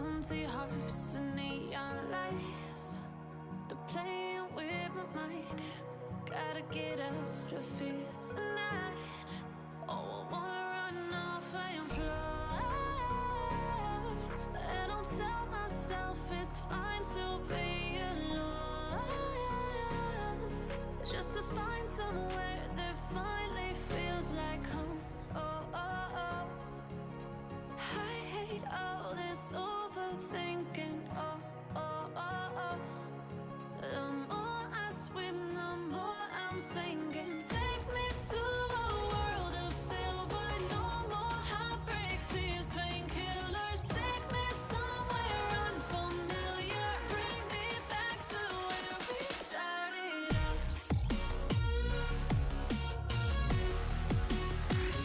empty hearts and neon lights. They're playing with my mind. Gotta get out of here tonight. Oh, I wanna run off and fly. And I'll tell myself it's fine to be alone, just to find somewhere that finally feels like home. Oh, oh, oh. I hate all this overthinking. Oh, oh, oh, oh. The more I swim, the more I'm sinking. Take me to a world of silver. No more heartbreaks, tears, painkillers. Take me somewhere unfamiliar. Bring me back to where we started out.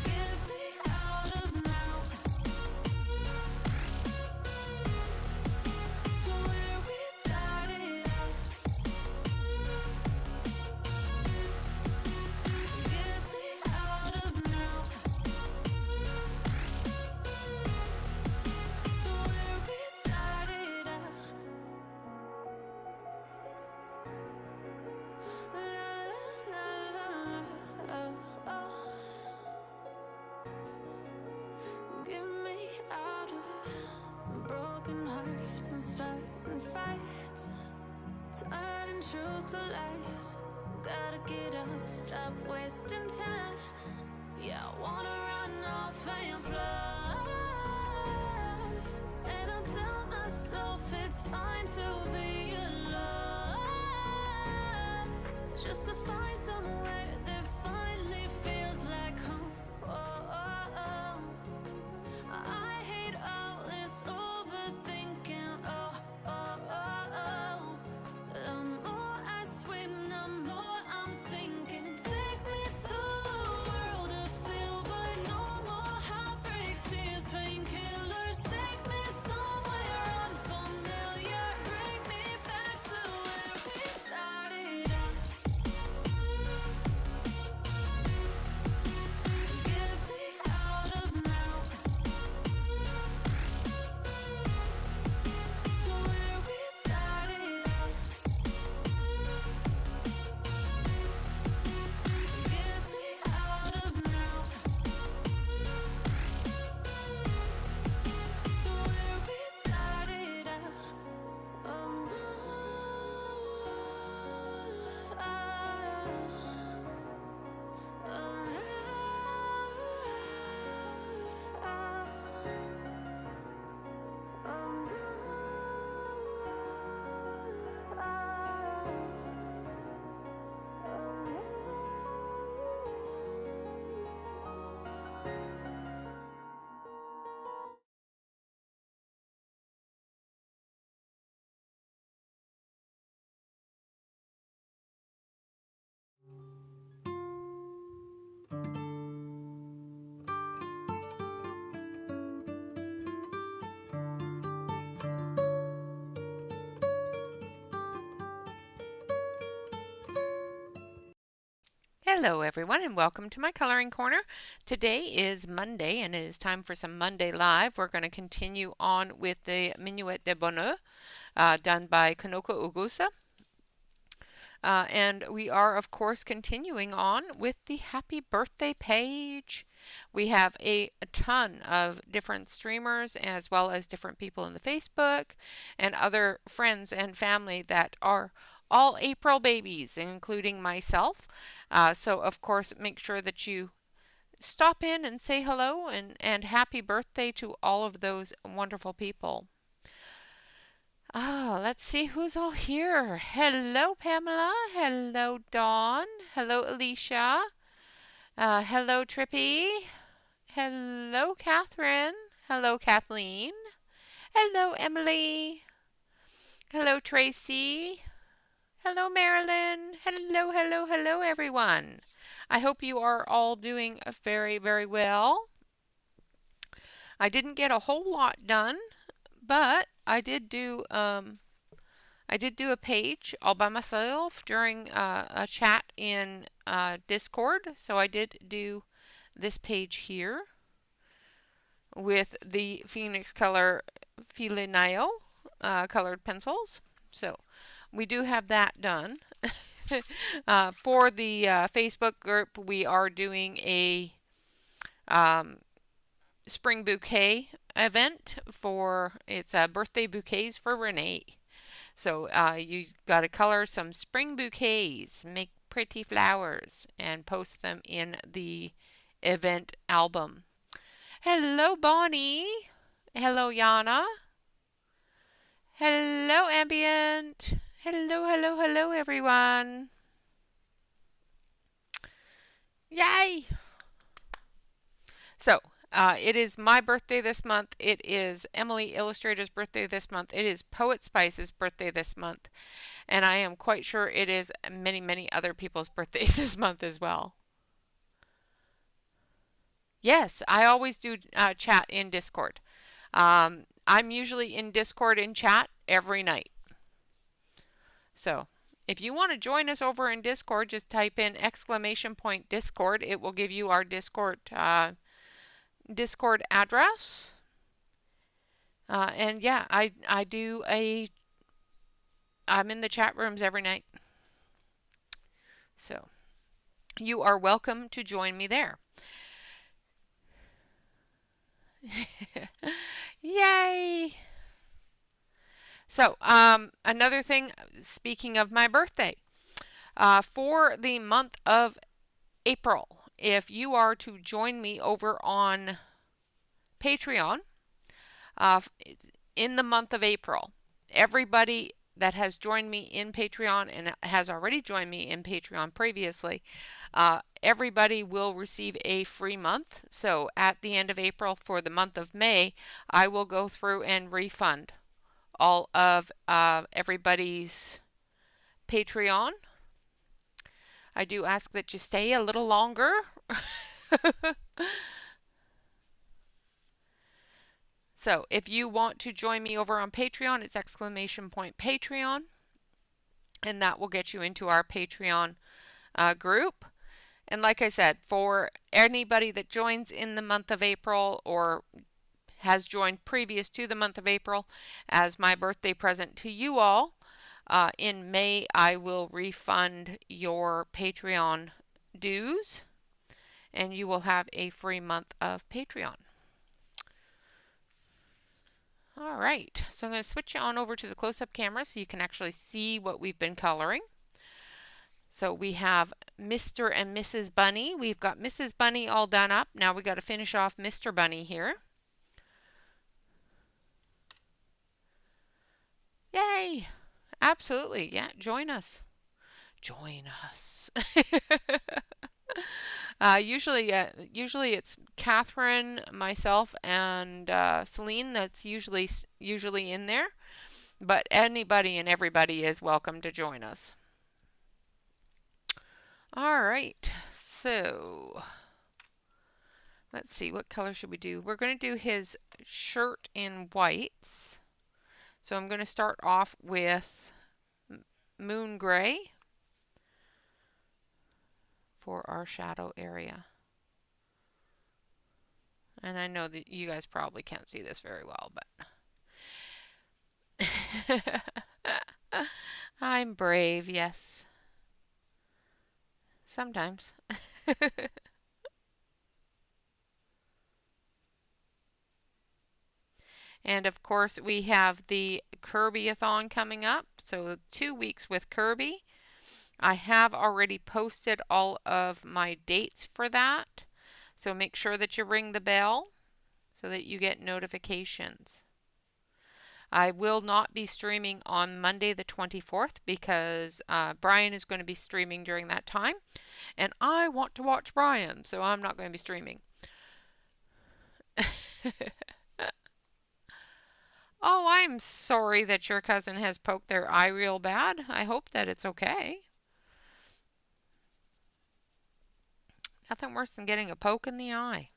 Get me out of now. To where we started out. Get me out of now. To where we started out. La la la la, oh, oh. Get me out of broken hearts and starting fights, turning truth to lies. Gotta get up, stop wasting time. Yeah, I wanna run off and fly. And I'll tell myself it's fine to be alone, just to find somewhere that finally feels like home. Oh, oh, oh. I hate all this overthinking. Oh, oh, oh, oh. The more I swim, the more I'm sinking. Take me to a world of silver. No more heartbreaks, tears, painkillers. Take me somewhere unfamiliar. Bring me back to where we started out. Get me out of now. To where we started out. Get me out of now. To where we started out. Oh no. Oh Hello everyone and welcome to my coloring corner. Today is Monday and it is time for some Monday Live. We're going to continue on with the Minuet de Bonheur done by Kanoko Ugusa. And we are of course continuing on with the happy birthday page. We have a ton of different streamers as well as different people in the Facebook and other friends and family that are all April babies, including myself. So of course, make sure that you stop in and say hello and happy birthday to all of those wonderful people. Let's see who's all here. Hello, Pamela. Hello, Dawn. Hello, Alicia. Hello, Trippy. Hello, Catherine. Hello, Kathleen. Hello, Emily. Hello, Tracy. Hello, Marilyn. Hello, hello, hello, everyone. I hope you are all doing very, very well. I didn't get a whole lot done, but I did do a page all by myself during a chat in Discord. So I did do this page here with the Phoenix color Filineo colored pencils. So we do have that done. For the Facebook group, we are doing a um, spring bouquet event for it's birthday bouquets for Renee. So you got to color some spring bouquets, make pretty flowers, and post them in the event album. Hello, Bonnie. Hello, Yana. Hello, Ambient. Hello, hello, hello, everyone. Yay! So, it is my birthday this month. It is Emily Illustrator's birthday this month. It is Poet Spice's birthday this month. And I am quite sure it is many, many other people's birthdays this month as well. Yes, I always do chat in Discord. I'm usually in Discord in chat every night. So if you want to join us over in Discord, just type in !Discord. It will give you our Discord Discord address. And yeah, I'm in the chat rooms every night. So you are welcome to join me there. Yay! So another thing, speaking of my birthday, for the month of April, if you are to join me over on Patreon, in the month of April, everybody that has joined me in Patreon and has already joined me in Patreon previously, everybody will receive a free month. So at the end of April for the month of May, I will go through and refund all of everybody's Patreon. I do ask that you stay a little longer. So if you want to join me over on Patreon, it's !Patreon, and that will get you into our Patreon group. And like I said, for anybody that joins in the month of April or has joined previous to the month of April, as my birthday present to you all, in May I will refund your Patreon dues, and you will have a free month of Patreon. All right, so I'm going to switch you on over to the close-up camera so you can actually see what we've been coloring. So we have Mr. and Mrs. Bunny. We've got Mrs. Bunny all done up. Now we got to finish off Mr. Bunny here. Yay! Absolutely, yeah, join us. Join us. Usually it's Catherine, myself, and Celine that's usually in there, but anybody and everybody is welcome to join us. All right, so let's see, what color should we do? We're going to do his shirt in whites. So I'm going to start off with moon gray for our shadow area. And I know that you guys probably can't see this very well, but I'm brave, yes. Sometimes. And of course, we have the Kerby-a-thon coming up. So 2 weeks with Kerby. I have already posted all of my dates for that. So make sure that you ring the bell so that you get notifications. I will not be streaming on Monday the 24th because Brian is going to be streaming during that time. And I want to watch Brian, so I'm not going to be streaming. Oh, I'm sorry that your cousin has poked their eye real bad. I hope that it's okay. Nothing worse than getting a poke in the eye.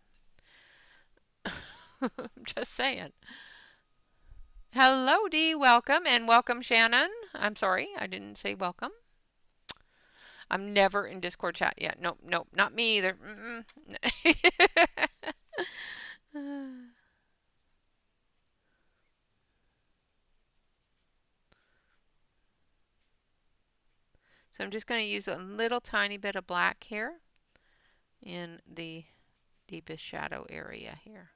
I'm just saying. Hello, Dee. Welcome, and welcome, Shannon. I'm sorry, I didn't say welcome. I'm never in Discord chat yet. Nope, nope, not me either. So I'm just going to use a little tiny bit of black here in the deepest shadow area here.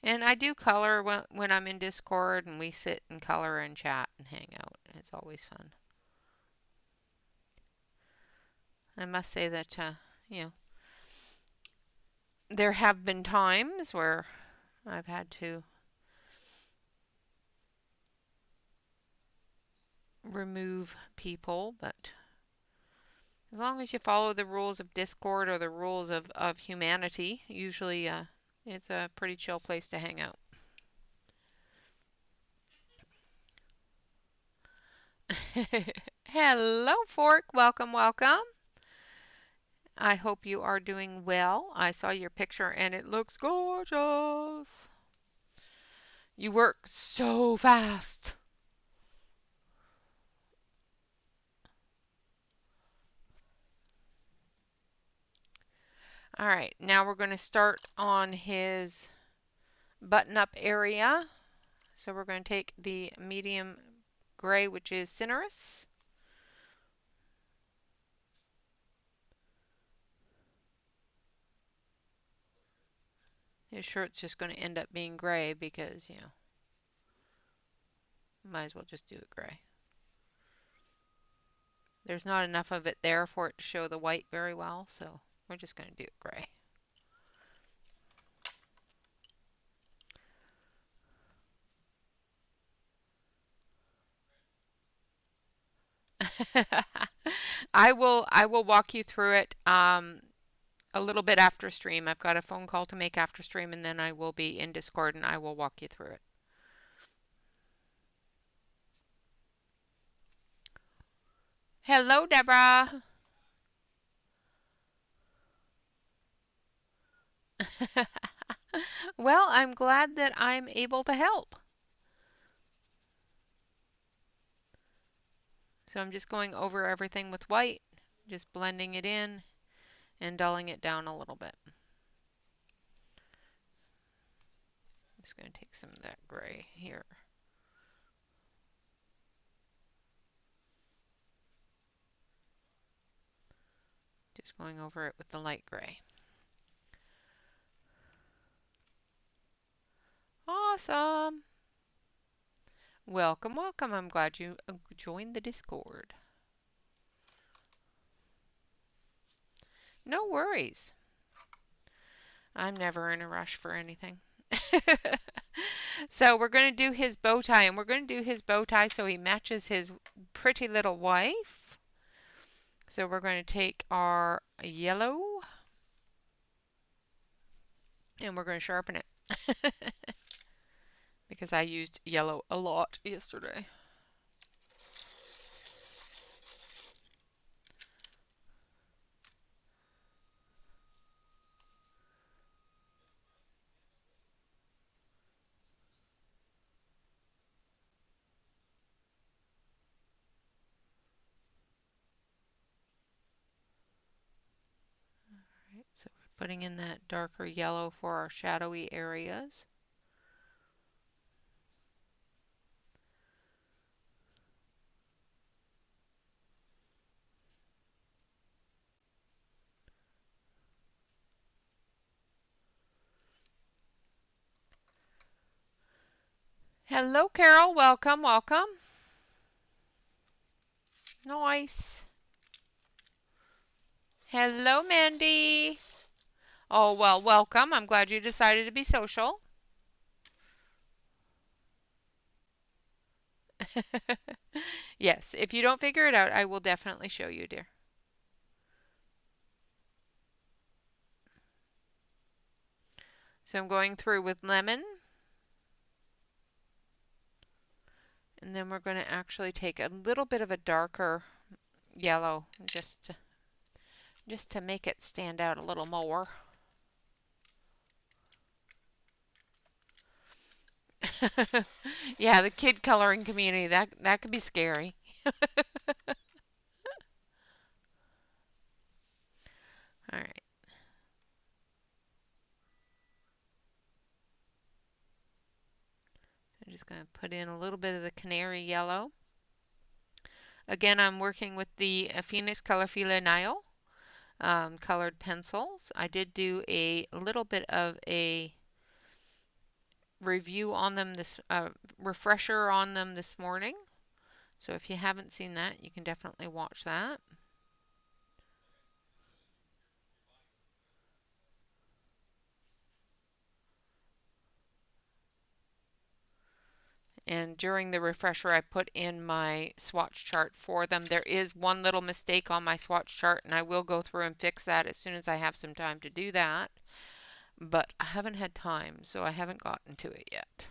And I do color when I'm in Discord and we sit and color and chat and hang out. It's always fun. I must say that, you know, there have been times where I've had to remove people, but as long as you follow the rules of Discord or the rules of humanity, usually it's a pretty chill place to hang out. Hello, Fork. Welcome, welcome. I hope you are doing well. I saw your picture and it looks gorgeous. You work so fast. All right, now we're going to start on his button-up area. So we're going to take the medium gray, which is cinereous. His shirt's just going to end up being gray because, you know, might as well just do it gray. There's not enough of it there for it to show the white very well, so we're just going to do it gray. I will walk you through it a little bit after stream. I've got a phone call to make after stream, and then I will be in Discord and I will walk you through it. Hello, Deborah. Well, I'm glad that I'm able to help. So I'm just going over everything with white, just blending it in and dulling it down a little bit. I'm just going to take some of that gray here. Just going over it with the light gray. Awesome. Welcome, welcome. I'm glad you joined the Discord. No worries. I'm never in a rush for anything. So we're going to do his bow tie, and we're going to do his bow tie so he matches his pretty little wife. So we're going to take our yellow and we're going to sharpen it because I used yellow a lot yesterday. All right, so we're putting in that darker yellow for our shadowy areas. Hello, Carol. Welcome, welcome. Nice. Hello, Mandy. Oh, well, welcome. I'm glad you decided to be social. Yes, if you don't figure it out, I will definitely show you, dear. So I'm going through with lemon. And then we're going to actually take a little bit of a darker yellow just to make it stand out a little more. Yeah, the kid coloring community, that could be scary. All right. So just going to put in a little bit of the canary yellow. Again, I'm working with the Phoenix Color Fila Nile colored pencils. I did do a little bit of a review on them, this refresher on them this morning. So if you haven't seen that, you can definitely watch that. And during the refresher, I put in my swatch chart for them. There is one little mistake on my swatch chart, and I will go through and fix that as soon as I have some time to do that. But I haven't had time, so I haven't gotten to it yet.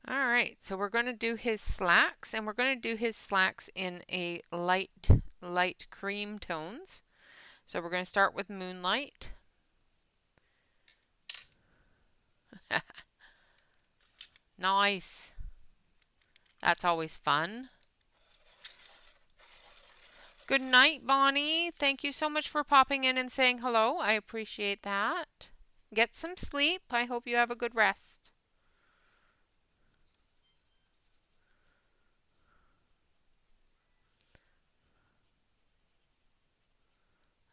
All right, so we're going to do his slacks, and we're going to do his slacks in a light cream tones. So we're going to start with Moonlight. Nice. That's always fun. Good night, Bonnie. Thank you so much for popping in and saying hello. I appreciate that. Get some sleep. I hope you have a good rest.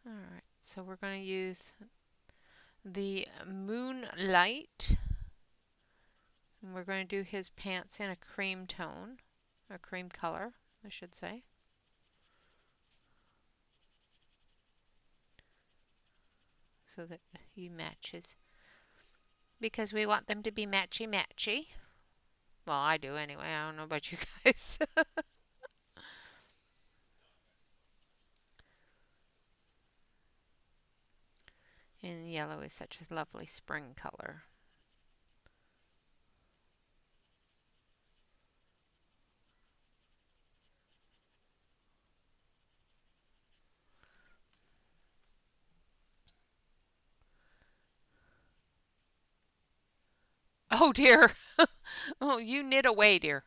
All right, so we're going to use the Moonlight. And we're going to do his pants in a cream tone, a cream color, I should say. So that he matches. Because we want them to be matchy-matchy. Well, I do anyway. I don't know about you guys. And yellow is such a lovely spring color. Oh dear. Oh, you knit away, dear.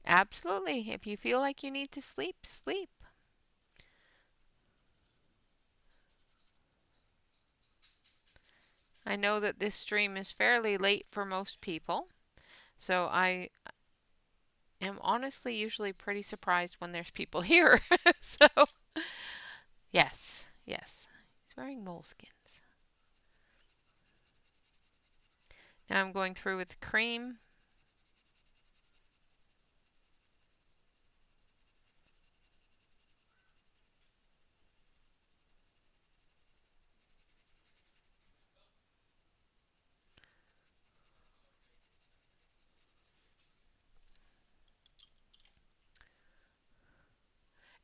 Absolutely. If you feel like you need to sleep, sleep. I know that this stream is fairly late for most people, so I am honestly usually pretty surprised when there's people here. So, yes, yes. He's wearing moleskins. Now I'm going through with cream.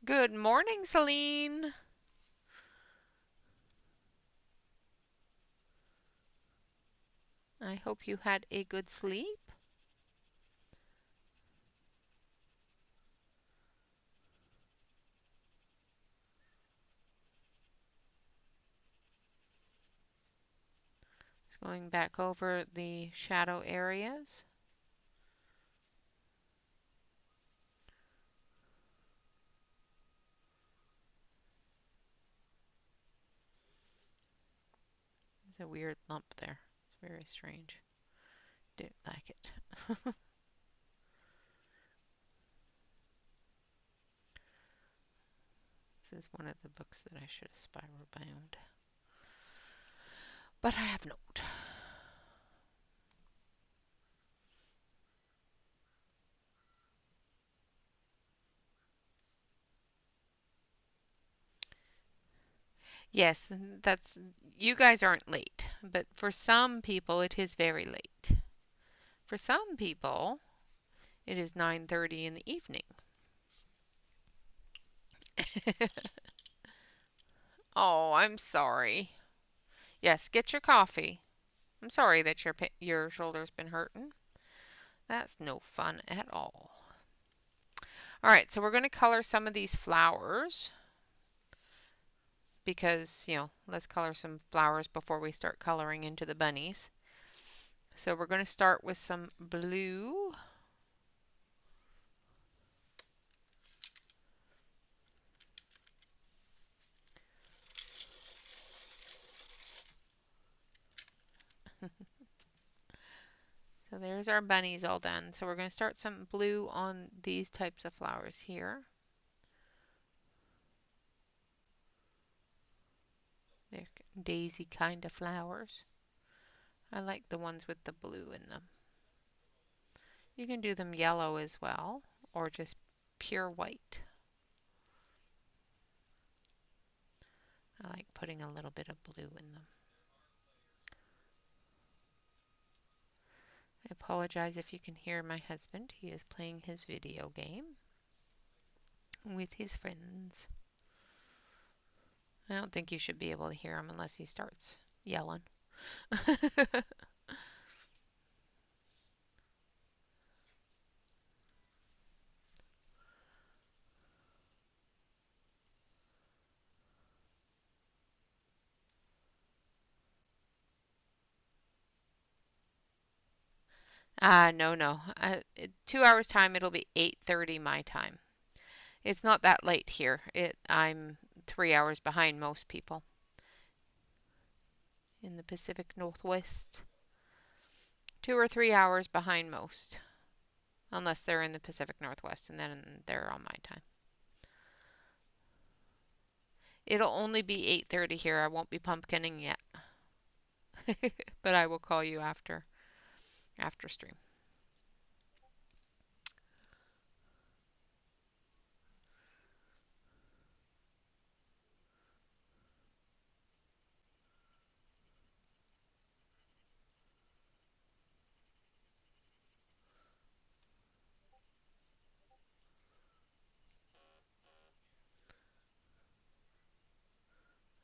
Good morning, Celine. I hope you had a good sleep. Just going back over the shadow areas. There's a weird lump there. It's very strange. Didn't like it. This is one of the books that I should have spiral bound, but I have not. Yes, that's you guys aren't late, but for some people it is very late. For some people it is 9:30 in the evening. Oh, I'm sorry. Yes, get your coffee. I'm sorry that your shoulder's been hurting. That's no fun at all. All right, so we're going to color some of these flowers because, let's color some flowers before we start coloring into the bunnies. So we're going to start with some blue. So there's our bunnies all done. So we're going to start some blue on these types of flowers here. They're daisy kind of flowers. I like the ones with the blue in them. You can do them yellow as well, or just pure white. I like putting a little bit of blue in them. I apologize if you can hear my husband. He is playing his video game with his friends. I don't think you should be able to hear him unless he starts yelling. No, no. 2 hours time, it'll be 8:30 my time. It's not that late here. I'm 3 hours behind most people in the Pacific Northwest. 2 or 3 hours behind most, unless they're in the Pacific Northwest, and then they're on my time. It'll only be 8:30 here. I won't be pumpkining yet, but I will call you after stream.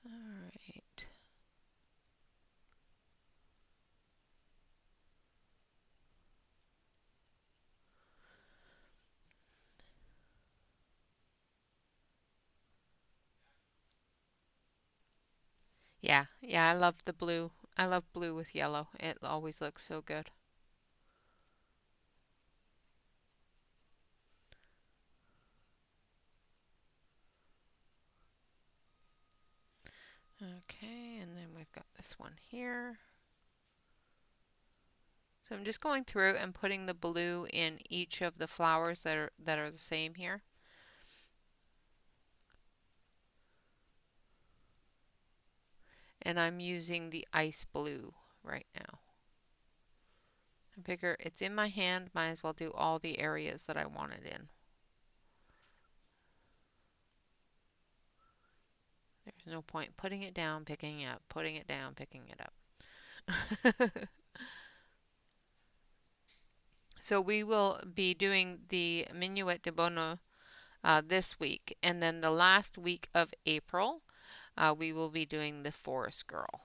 All right. Yeah, yeah, I love the blue. I love blue with yellow. It always looks so good. Okay, and then we've got this one here. So I'm just going through and putting the blue in each of the flowers that are the same here. And I'm using the ice blue right now. I figure it's in my hand, might as well do all the areas that I want it in. There's no point putting it down, picking it up, putting it down, picking it up. So we will be doing the Minuet de bonheur this week, and then the last week of April, we will be doing the Forest Girl.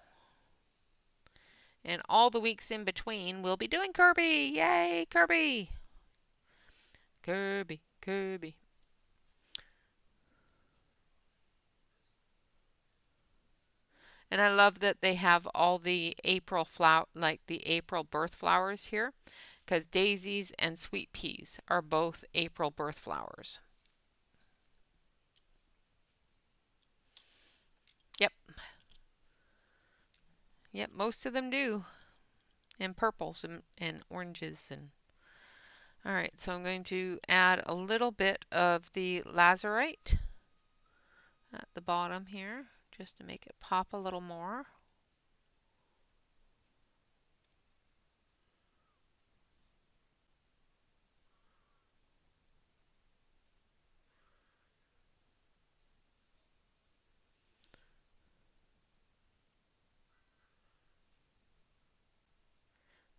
And all the weeks in between, we'll be doing Kerby. Yay, Kerby! Kerby, Kerby. And I love that they have all the April like the April birth flowers here, because daisies and sweet peas are both April birth flowers. Yep. Yep, most of them do. And purples and oranges and all right, so I'm going to add a little bit of the lazurite at the bottom here just to make it pop a little more.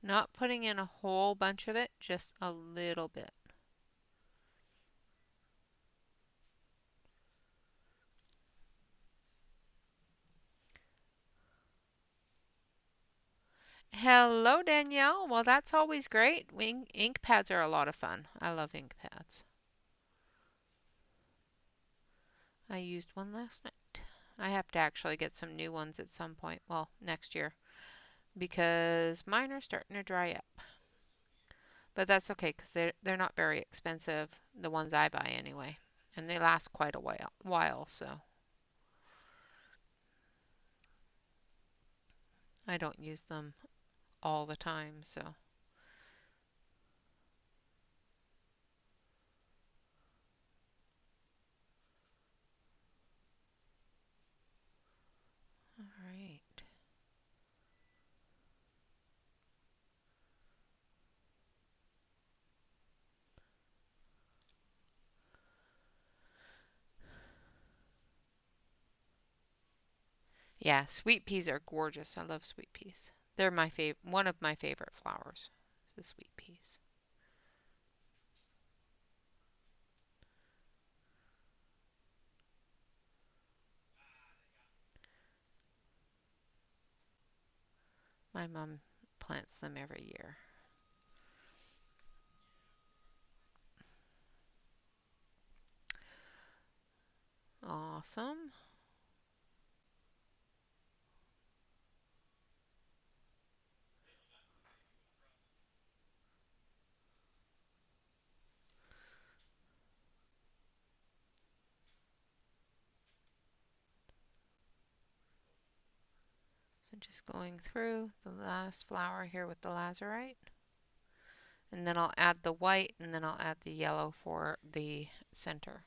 Not putting in a whole bunch of it, just a little bit. Hello, Danielle. Well, that's always great. Ink pads are a lot of fun. I love ink pads. I used one last night. I have to actually get some new ones at some point. Well, next year. Because mine are starting to dry up. But that's okay because they're not very expensive, the ones I buy anyway. And they last quite a while, so I don't use them all the time, so right. Yeah, sweet peas are gorgeous. I love sweet peas. They're my one of my favorite flowers, the sweet peas. My mom plants them every year. Awesome. So just going through the last flower here with the lazurite. And then I'll add the white, and then I'll add the yellow for the center.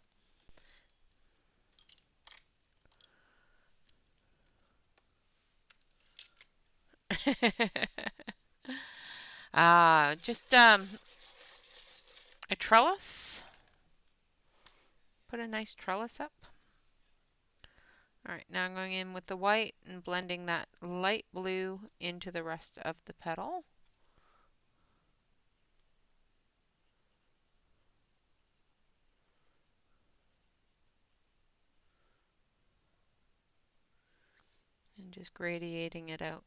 Just a trellis. Put a nice trellis up. All right, now I'm going in with the white and blending that light blue into the rest of the petal. And just gradiating it out.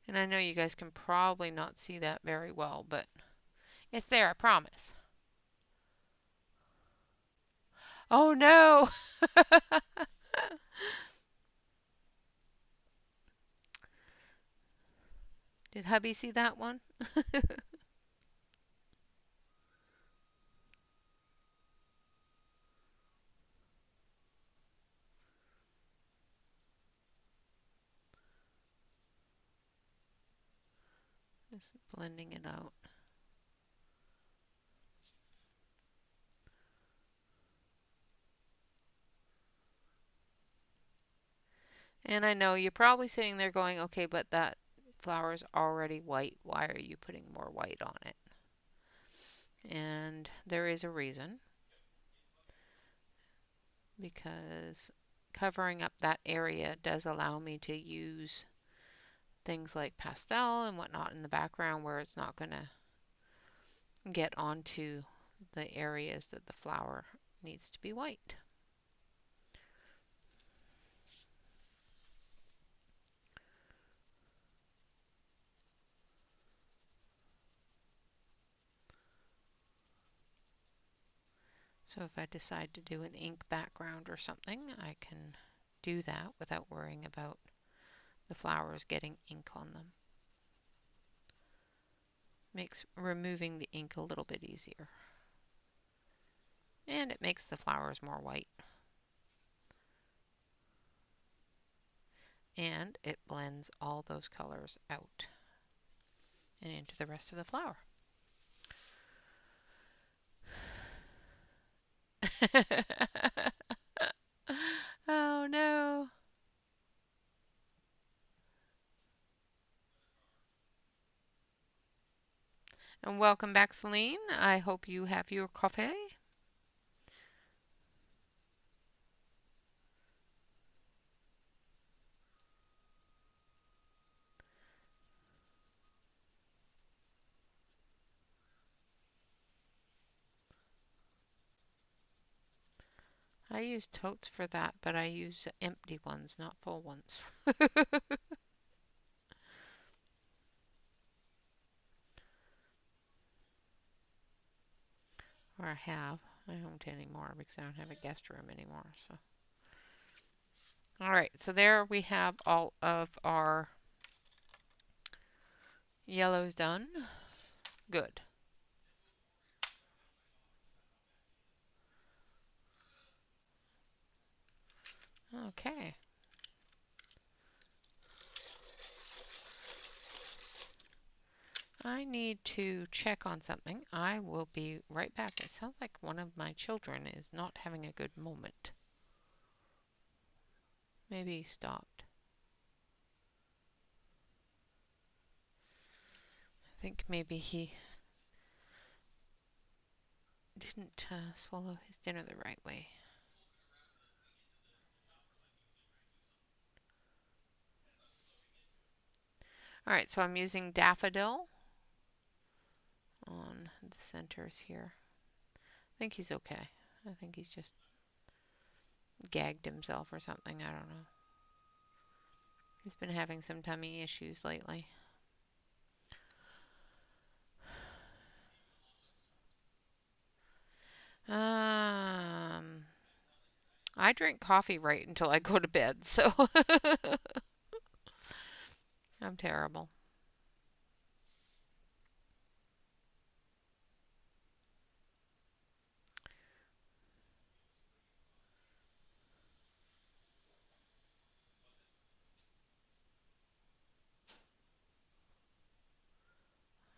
And I know you guys can probably not see that very well, but it's there, I promise. Oh no! Did hubby see that one? Just blending it out. And I know you're probably sitting there going, okay, but that flower is already white. Why are you putting more white on it? And there is a reason. Because covering up that area does allow me to use things like pastel and whatnot in the background where it's not going to get onto the areas that the flower needs to be white. So if I decide to do an ink background or something, I can do that without worrying about the flowers getting ink on them. Makes removing the ink a little bit easier. And it makes the flowers more white. And it blends all those colors out and into the rest of the flower. Oh no. And welcome back, Celine. I hope you have your coffee. I use totes for that, but I use empty ones, not full ones. Or I have. I don't anymore because I don't have a guest room anymore. So, all right. So there we have all of our yellows done. Good. Okay. I need to check on something. I will be right back. It sounds like one of my children is not having a good moment. Maybe he stopped. I think maybe he didn't swallow his dinner the right way. Alright, so I'm using daffodil on the centers here. I think he's okay. I think he's just gagged himself or something. I don't know. He's been having some tummy issues lately. I drink coffee right until I go to bed, so I'm terrible.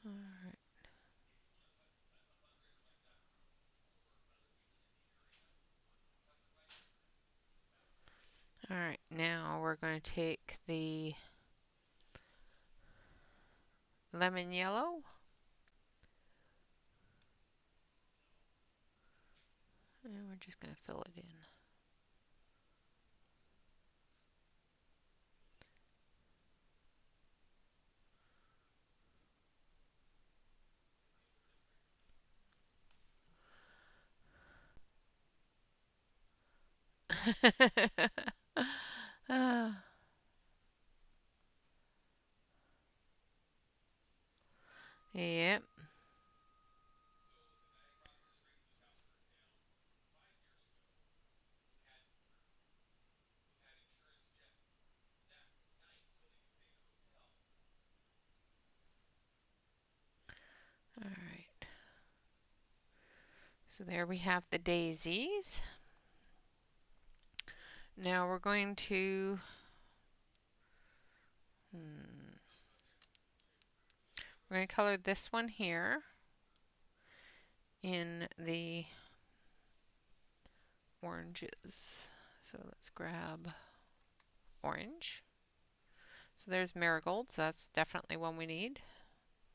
Alright. Alright, now we're going to take the lemon yellow. And we're just going to fill it in. Yep. Alright. So there we have the daisies. Now we're going to we're going to color this one here in the oranges. So let's grab orange. So there's marigolds. So that's definitely one we need.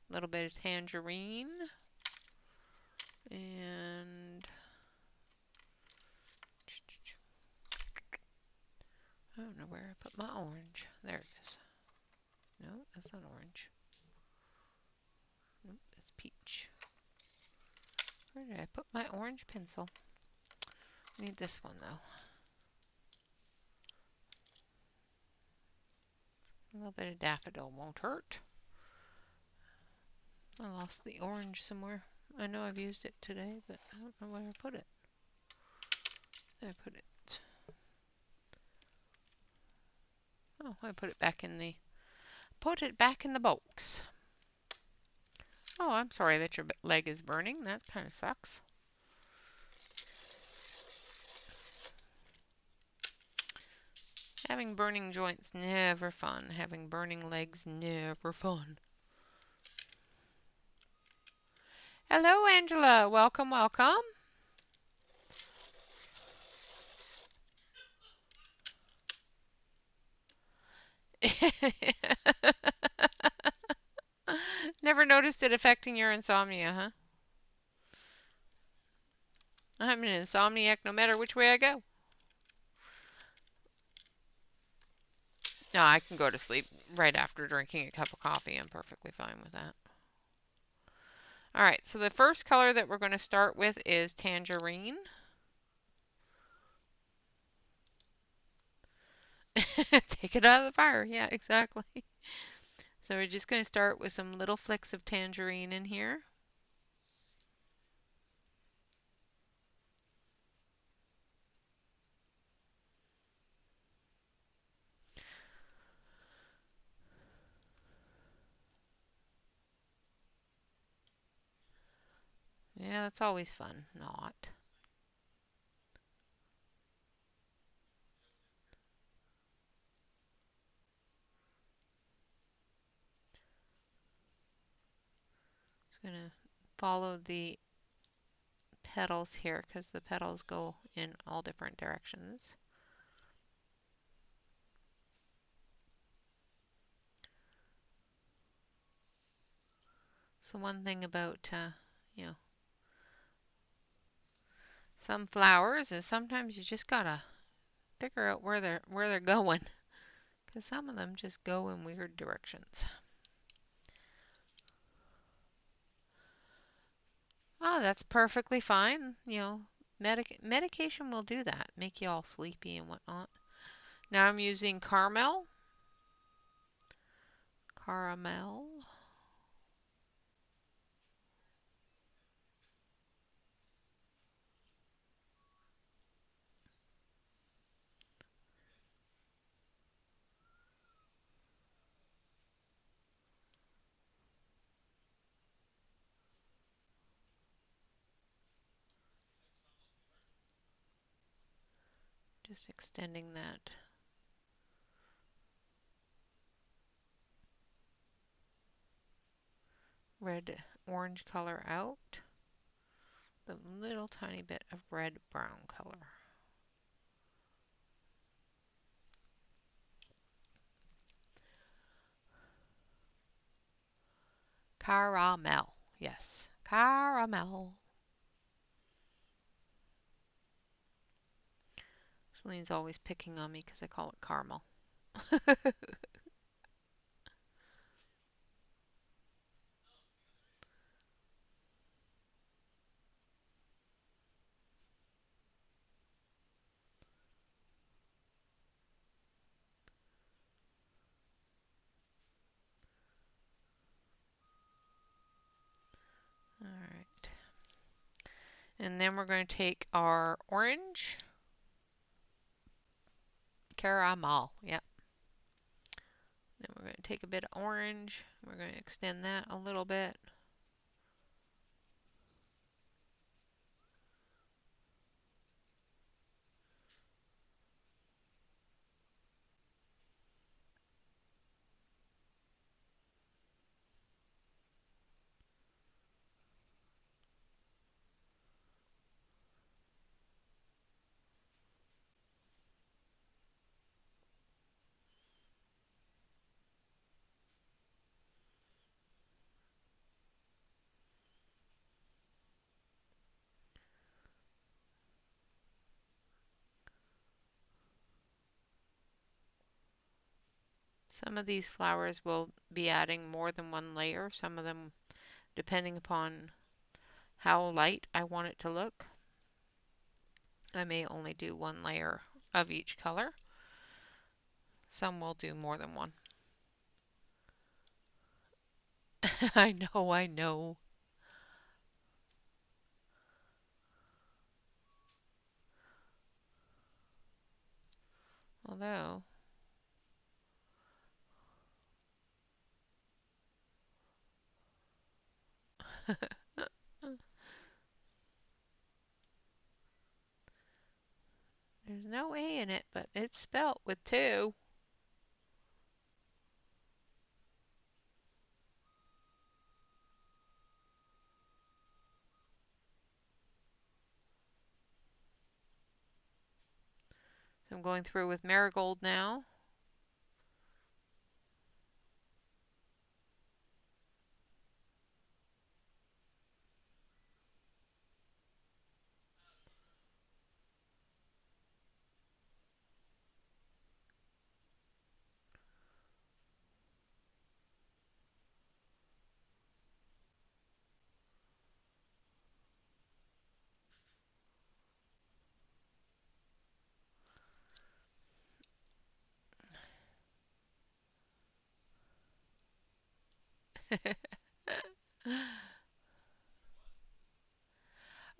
A little bit of tangerine. And I don't know where I put my orange. There it is. No, that's not orange. Nope, that's peach. Where did I put my orange pencil? I need this one though. A little bit of daffodil won't hurt. I lost the orange somewhere. I know I've used it today, but I don't know where I put it. There I put it. Oh, I put it back in the box. Oh, I'm sorry that your leg is burning. That kind of sucks. Having burning joints, never fun. Having burning legs, never fun. Hello, Angela. Welcome, welcome. Never noticed it affecting your insomnia, huh? I'm an insomniac no matter which way I go. No, I can go to sleep right after drinking a cup of coffee. I'm perfectly fine with that. All right, so the first color that we're going to start with is tangerine. Take it out of the fire. Yeah, exactly. So we're just going to start with some little flicks of tangerine in here. Yeah, that's always fun. Not. going to follow the petals here because the petals go in all different directions. So one thing about, you know, some flowers is sometimes you just gotta figure out where they're going, because some of them just go in weird directions. Oh, that's perfectly fine. You know, medication will do that, make you all sleepy and whatnot. Now I'm using caramel. Caramel. Just extending that red orange color out. The little tiny bit of red brown color. Caramel. Yes, caramel. Celine's always picking on me because I call it caramel. All right. And then we're going to take our orange. Caramel. Yep. Then we're going to take a bit of orange. We're going to extend that a little bit. Some of these flowers will be adding more than one layer. Some of them, depending upon how light I want it to look, I may only do one layer of each color. Some will do more than one. I know, I know. Although, there's no A in it, but it's spelt with two. So I'm going through with marigold now.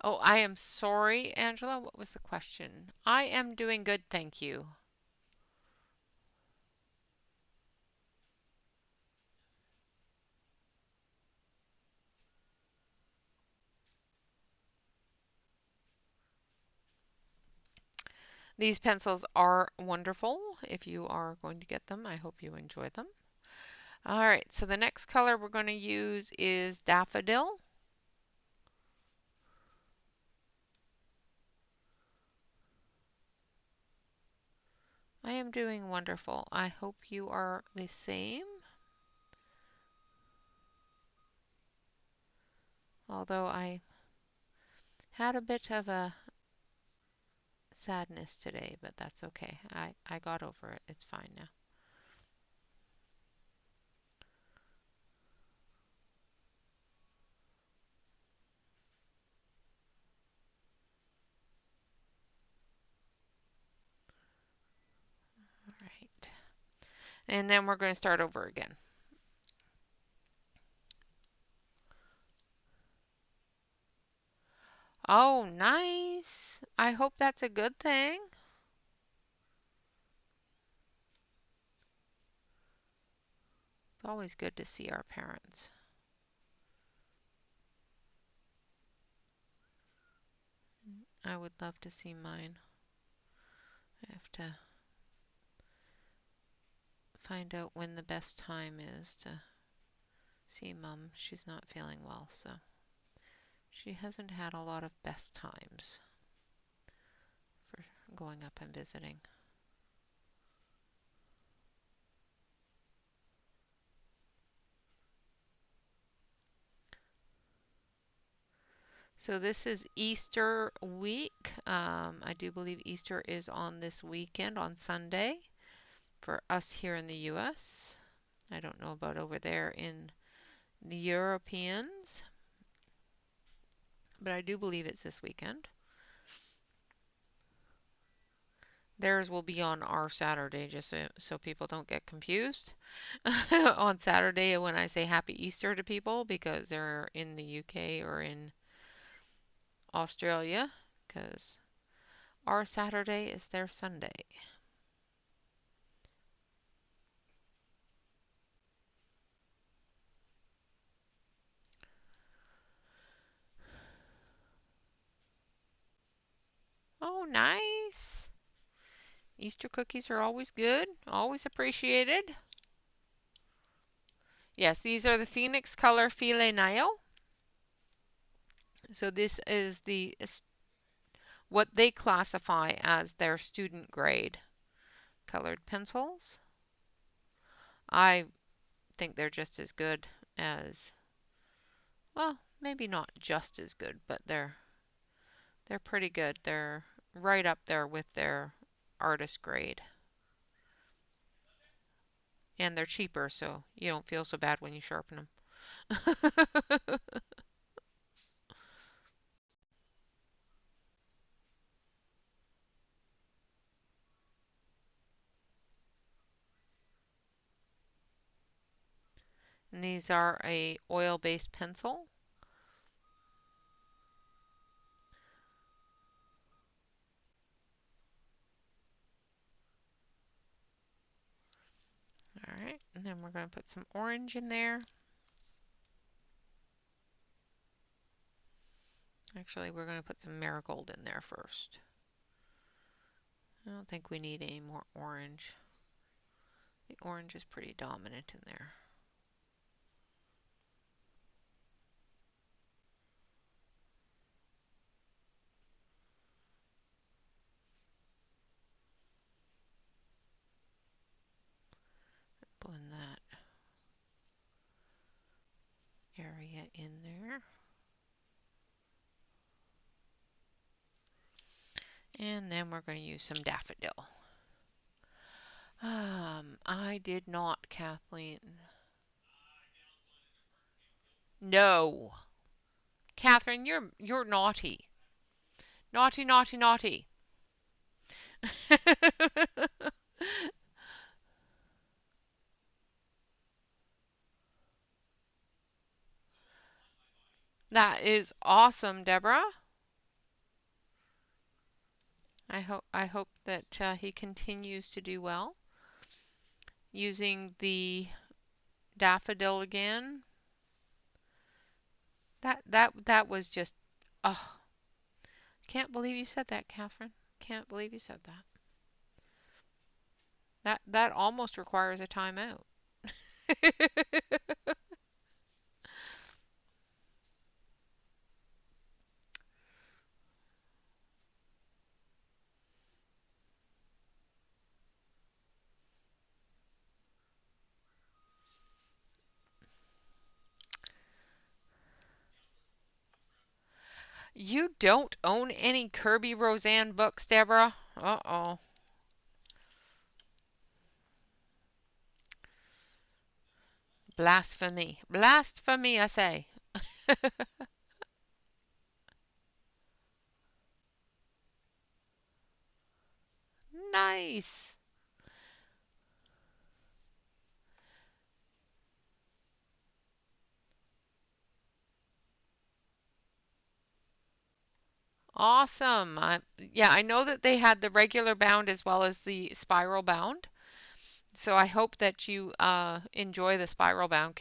Oh, I am sorry, Angela. What was the question? I am doing good, thank you. These pencils are wonderful. If you are going to get them, I hope you enjoy them. All right, so the next color we're going to use is daffodil. I am doing wonderful. I hope you are the same. Although I had a bit of a sadness today, but that's okay. I got over it. It's fine now. All right. And then we're going to start over again. Oh, nice. I hope that's a good thing. It's always good to see our parents. I would love to see mine. I have to find out when the best time is to see Mum. She's not feeling well, so she hasn't had a lot of best times for going up and visiting. So this is Easter week. I do believe Easter is on this weekend, on Sunday, for us here in the US. I don't know about over there in the Europeans, but I do believe it's this weekend. Theirs will be on our Saturday, just so people don't get confused. On Saturday when I say Happy Easter to people because they're in the UK or in Australia, because our Saturday is their Sunday. Oh, nice. Easter cookies are always good, always appreciated. Yes, these are the Phoenix Color File Nail. So this is what they classify as their student grade colored pencils. I think they're just as good as, well, maybe not just as good, but they're pretty good. They're right up there with their artist grade. And they're cheaper, so you don't feel so bad when you sharpen them. And these are a oil-based pencil. All right, and then we're going to put some orange in there. Actually, we're going to put some marigold in there first. I don't think we need any more orange. The orange is pretty dominant in there. Blend that area in there. And then we're going to use some daffodil. I did not, Kathleen. No. Catherine, you're naughty. Naughty, naughty, naughty. That is awesome, Deborah. I hope that he continues to do well. Using the daffodil again. That was just, oh, can't believe you said that, Catherine. Can't believe you said that. That almost requires a timeout. You don't own any Kerby Roseanne books, Deborah? Uh-oh. Blasphemy. Blasphemy, I say. Nice. Awesome. Yeah, I know that they had the regular bound as well as the spiral bound. So I hope that you enjoy the spiral bound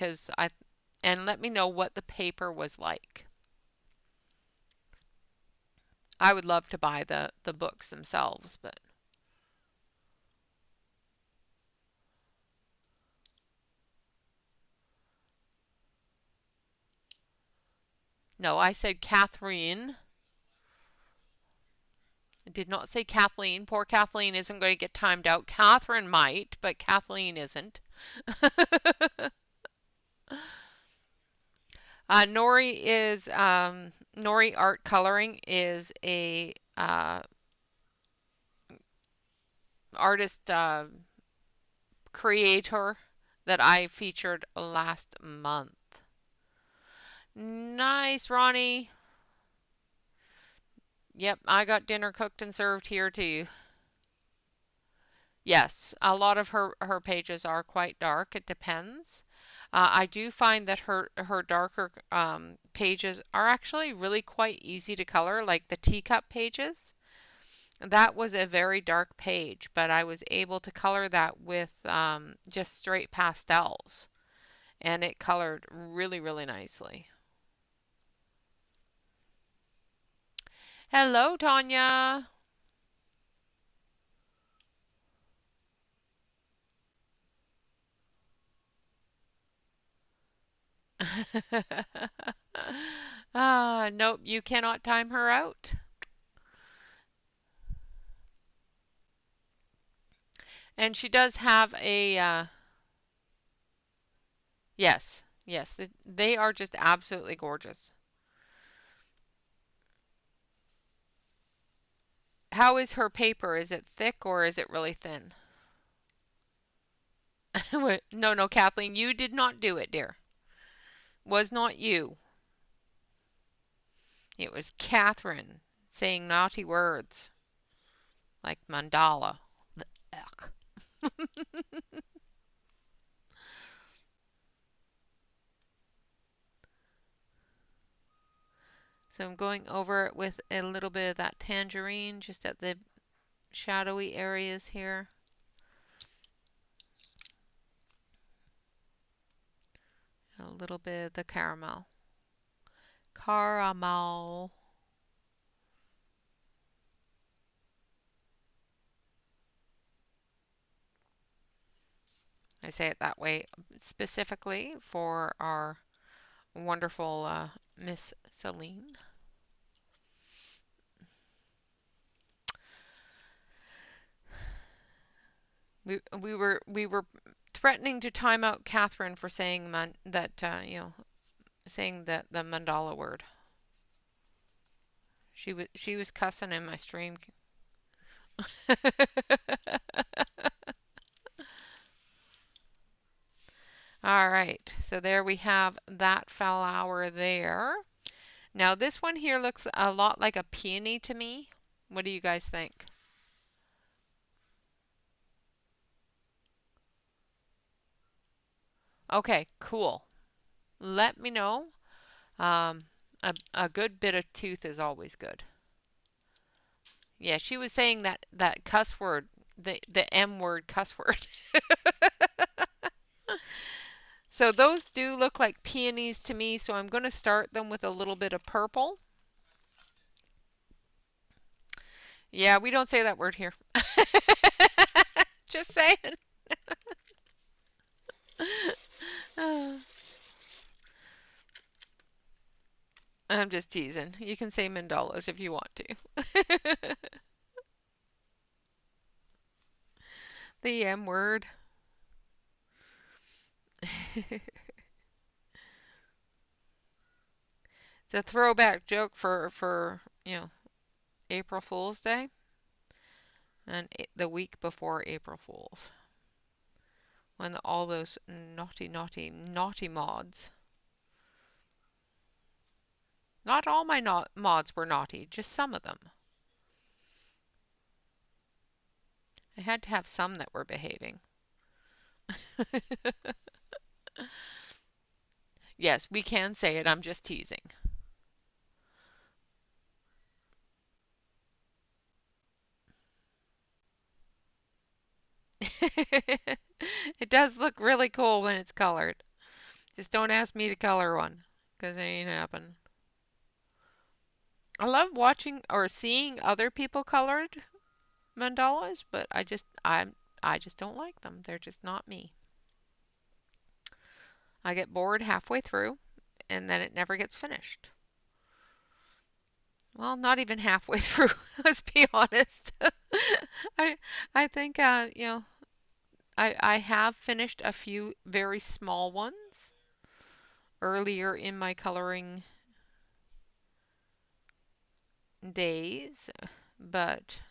and let me know what the paper was like. I would love to buy the books themselves, but no, I said Catherine. I did not say Kathleen. Poor Kathleen isn't going to get timed out. Catherine might, but Kathleen isn't. Nori Art Coloring is a artist creator that I featured last month. Nice, Ronnie. Yep, I got dinner cooked and served here too. Yes, a lot of her pages are quite dark. It depends. I do find that her darker pages are actually really quite easy to color, like the teacup pages. That was a very dark page, but I was able to color that with just straight pastels, and it colored really, really nicely. Hello, Tanya. Nope, you cannot time her out. And she does have a, yes, yes, they are just absolutely gorgeous. How is her paper? Is it thick or is it really thin? No, no, Kathleen, you did not do it, dear. Was not you. It was Catherine saying naughty words like mandala. Ugh. So I'm going over it with a little bit of that tangerine just at the shadowy areas here. A little bit of the caramel. Caramel. I say it that way specifically for our wonderful Miss Celine. We were threatening to time out Catherine for saying saying that the mandala word. She was cussing in my stream. All right, so there we have that flower there. Now this one here looks a lot like a peony to me. What do you guys think? Okay, cool. Let me know. Um, a good bit of tooth is always good. Yeah, she was saying that cuss word, the M word cuss word. So those do look like peonies to me, so I'm going to start them with a little bit of purple. Yeah, we don't say that word here. Just saying. I'm just teasing. You can say mandalas if you want to. The M word. It's a throwback joke for April Fool's Day and the week before April Fool's, when all those naughty, naughty, naughty mods. Not all my mods were naughty, just some of them. I had to have some that were behaving. Yes, we can say it. I'm just teasing. It does look really cool when it's colored. Just don't ask me to color one, because it ain't happening. I love watching or seeing other people colored mandalas, but I just don't like them. They're just not me. I get bored halfway through, and then it never gets finished. Well, not even halfway through, let's be honest. I I think I have finished a few very small ones earlier in my coloring days, but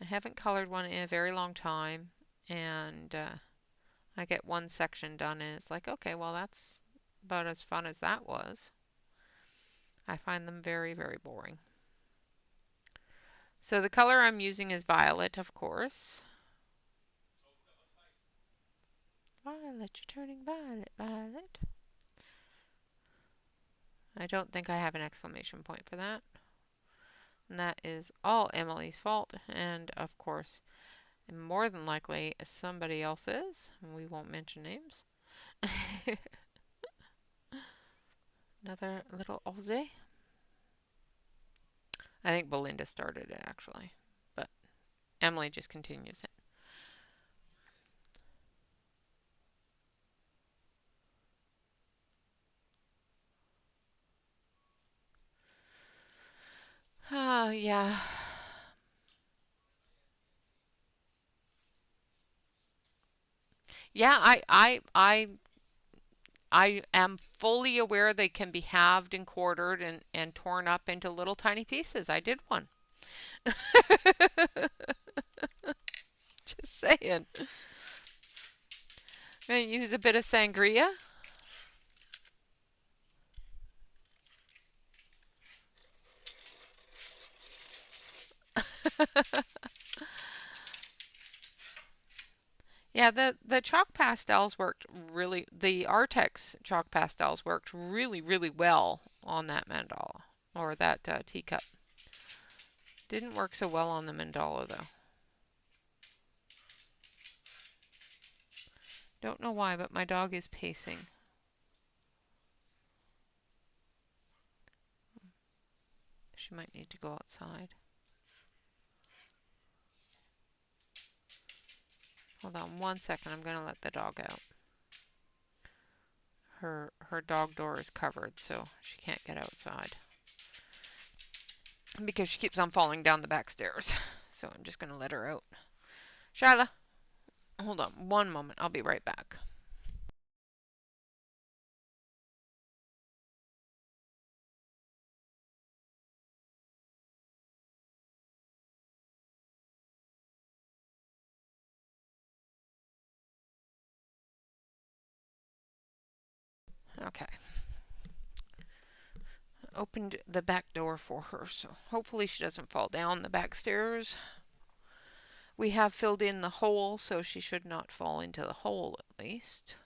I haven't colored one in a very long time, and I get one section done, and it's like, okay, well, that's about as fun as that was. I find them very, very boring. So the color I'm using is violet, of course. Violet, you're turning violet, violet. I don't think I have an exclamation point for that. And that is all Emily's fault, and of course, more than likely somebody else's. We won't mention names. Another little Aussie. I think Belinda started it actually, but Emily just continues it. Oh, yeah. Yeah, I am fully aware they can be halved and quartered and torn up into little tiny pieces. I did one. Just saying. Gonna use a bit of sangria. Yeah, the chalk pastels worked really, the Artex chalk pastels worked really, really well on that mandala, or that teacup. Didn't work so well on the mandala though. Don't know why, but my dog is pacing. She might need to go outside. Hold on one second, I'm gonna let the dog out. Her dog door is covered, so she can't get outside. Because she keeps on falling down the back stairs. So I'm just gonna let her out. Shyla, hold on one moment, I'll be right back. Okay. Opened the back door for her, so hopefully she doesn't fall down the back stairs. We have filled in the hole, so she should not fall into the hole at least.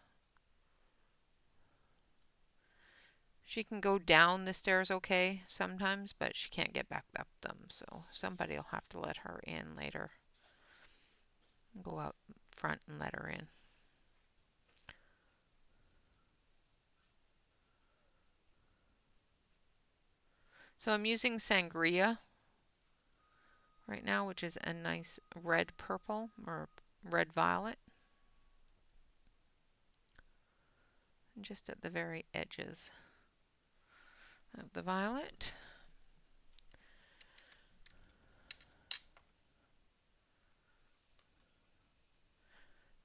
She can go down the stairs okay sometimes, but she can't get back up them, so somebody will have to let her in later. Go out front and let her in. So I'm using sangria right now, which is a nice red purple or red violet. just at the very edges of the violet.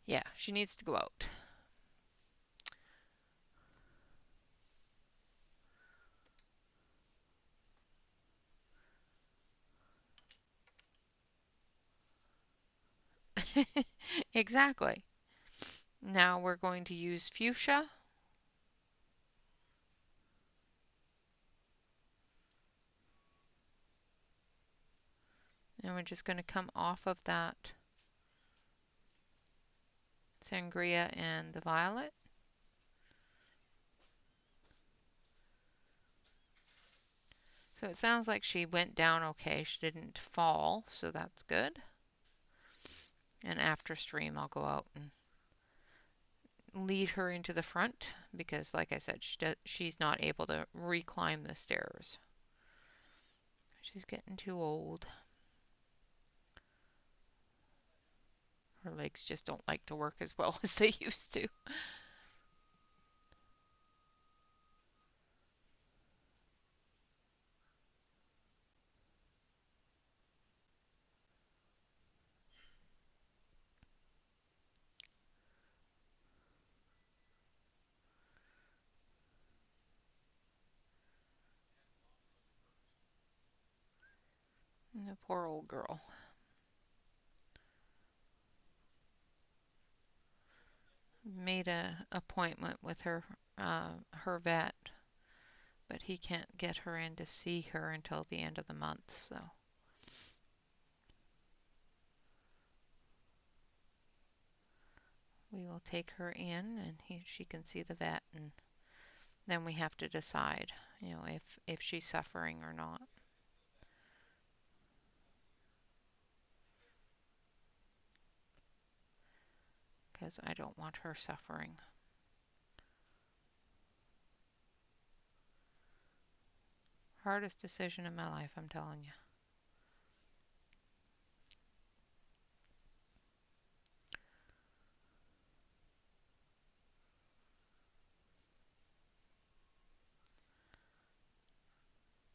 Yeah, she needs to go out. Exactly. Now we're going to use fuchsia. And we're just going to come off of that sangria and the violet. So it sounds like she went down okay. She didn't fall, so that's good. And after stream, I'll go out and lead her into the front because, like I said, she's not able to reclimb the stairs. She's getting too old. Her legs just don't like to work as well as they used to. And the poor old girl. Made a appointment with her vet, but he can't get her in to see her until the end of the month, so we will take her in and she can see the vet, and then we have to decide, if she's suffering or not. Because I don't want her suffering. Hardest decision in my life, I'm telling you.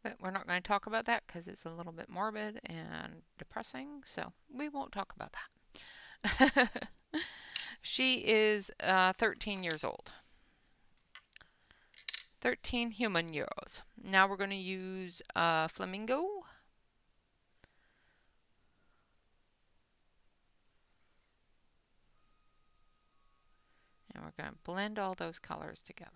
But we're not going to talk about that because it's a little bit morbid and depressing, so we won't talk about that. She is 13 years old. 13 human euros. Now we're going to use flamingo. And we're going to blend all those colors together.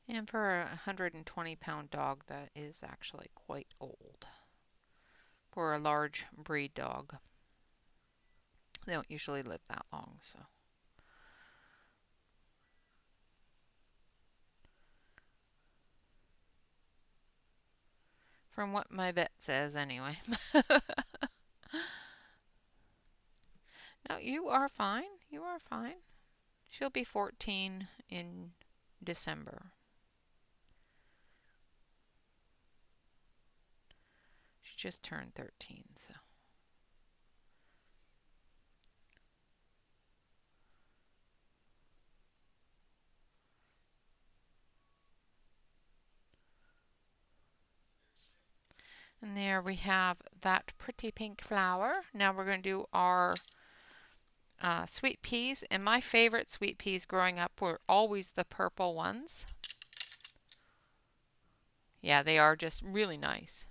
And for a 120-pound dog, that is actually quite old. For a large breed dog, they don't usually live that long, so. From what my vet says, anyway. No, you are fine. You are fine. She'll be 14 in December. She just turned 13, so. And there we have that pretty pink flower. Now we're going to do our sweet peas. And my favorite sweet peas growing up were always the purple ones. Yeah, they are just really nice.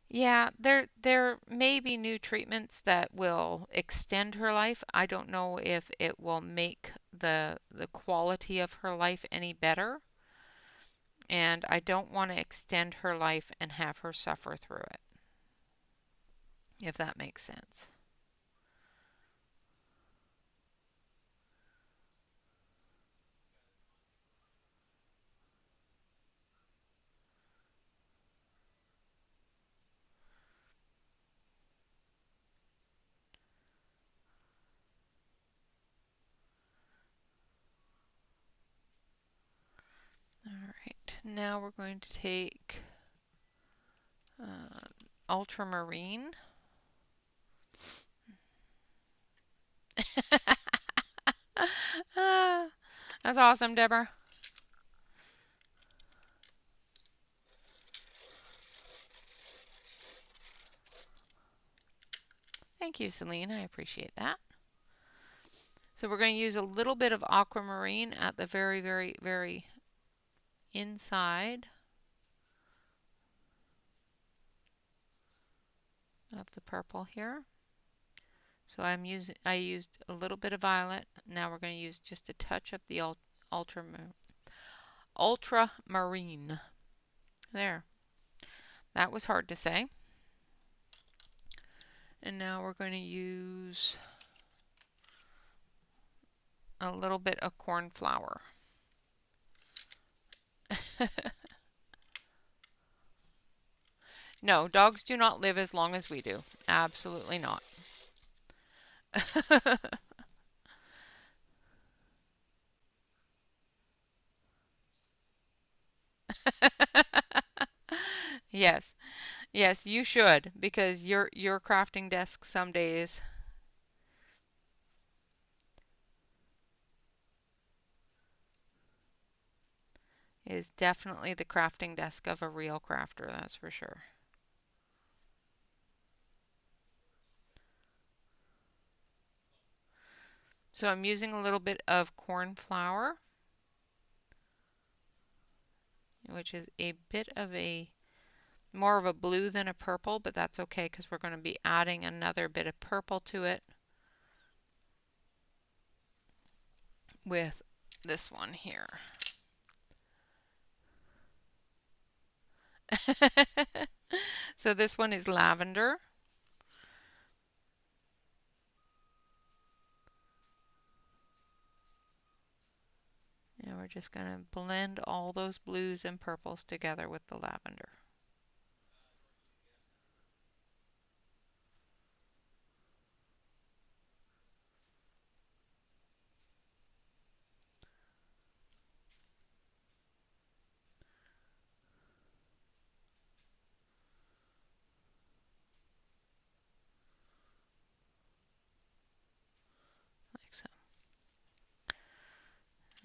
Yeah, there may be new treatments that will extend her life. I don't know if it will make the quality of her life any better. And I don't want to extend her life and have her suffer through it, if that makes sense. Now we're going to take ultramarine. That's awesome, Deborah. Thank you, Celine. I appreciate that. So we're going to use a little bit of aquamarine at the very, very, very inside of the purple here. So I used a little bit of violet. Now we're going to use just a touch of the ultramarine. There. That was hard to say. And now we're going to use a little bit of corn flour. No, dogs do not live as long as we do. Absolutely not. Yes. Yes, you should, because your crafting desk some days is definitely the crafting desk of a real crafter, that's for sure. So I'm using a little bit of corn flour, which is a bit of a more of a blue than a purple, but that's okay because we're going to be adding another bit of purple to it with this one here. So this one is lavender. And we're just going to blend all those blues and purples together with the lavender. Like so.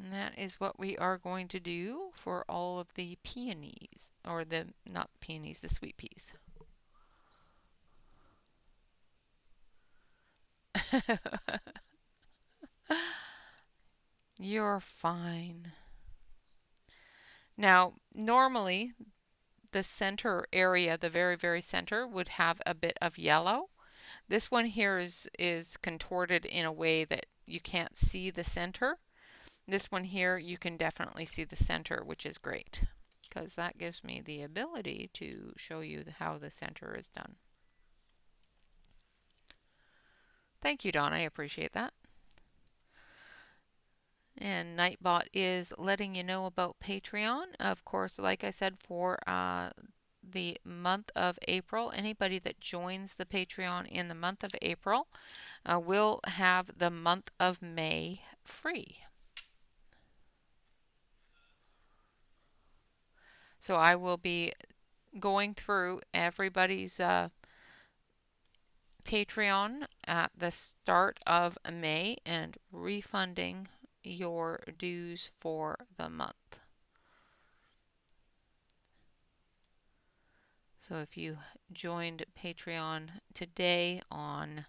And that is what we are going to do for all of the peonies, or not peonies, the sweet peas. You're fine. Now, normally the center area, the very, very center, would have a bit of yellow. This one here is contorted in a way that you can't see the center. This one here, you can definitely see the center, which is great, because that gives me the ability to show you how the center is done. Thank you, Dawn. I appreciate that. And Nightbot is letting you know about Patreon. Of course, like I said, for the month of April, anybody that joins the Patreon in the month of April will have the month of May free. So I will be going through everybody's Patreon at the start of May and refunding your dues for the month. So if you joined Patreon today on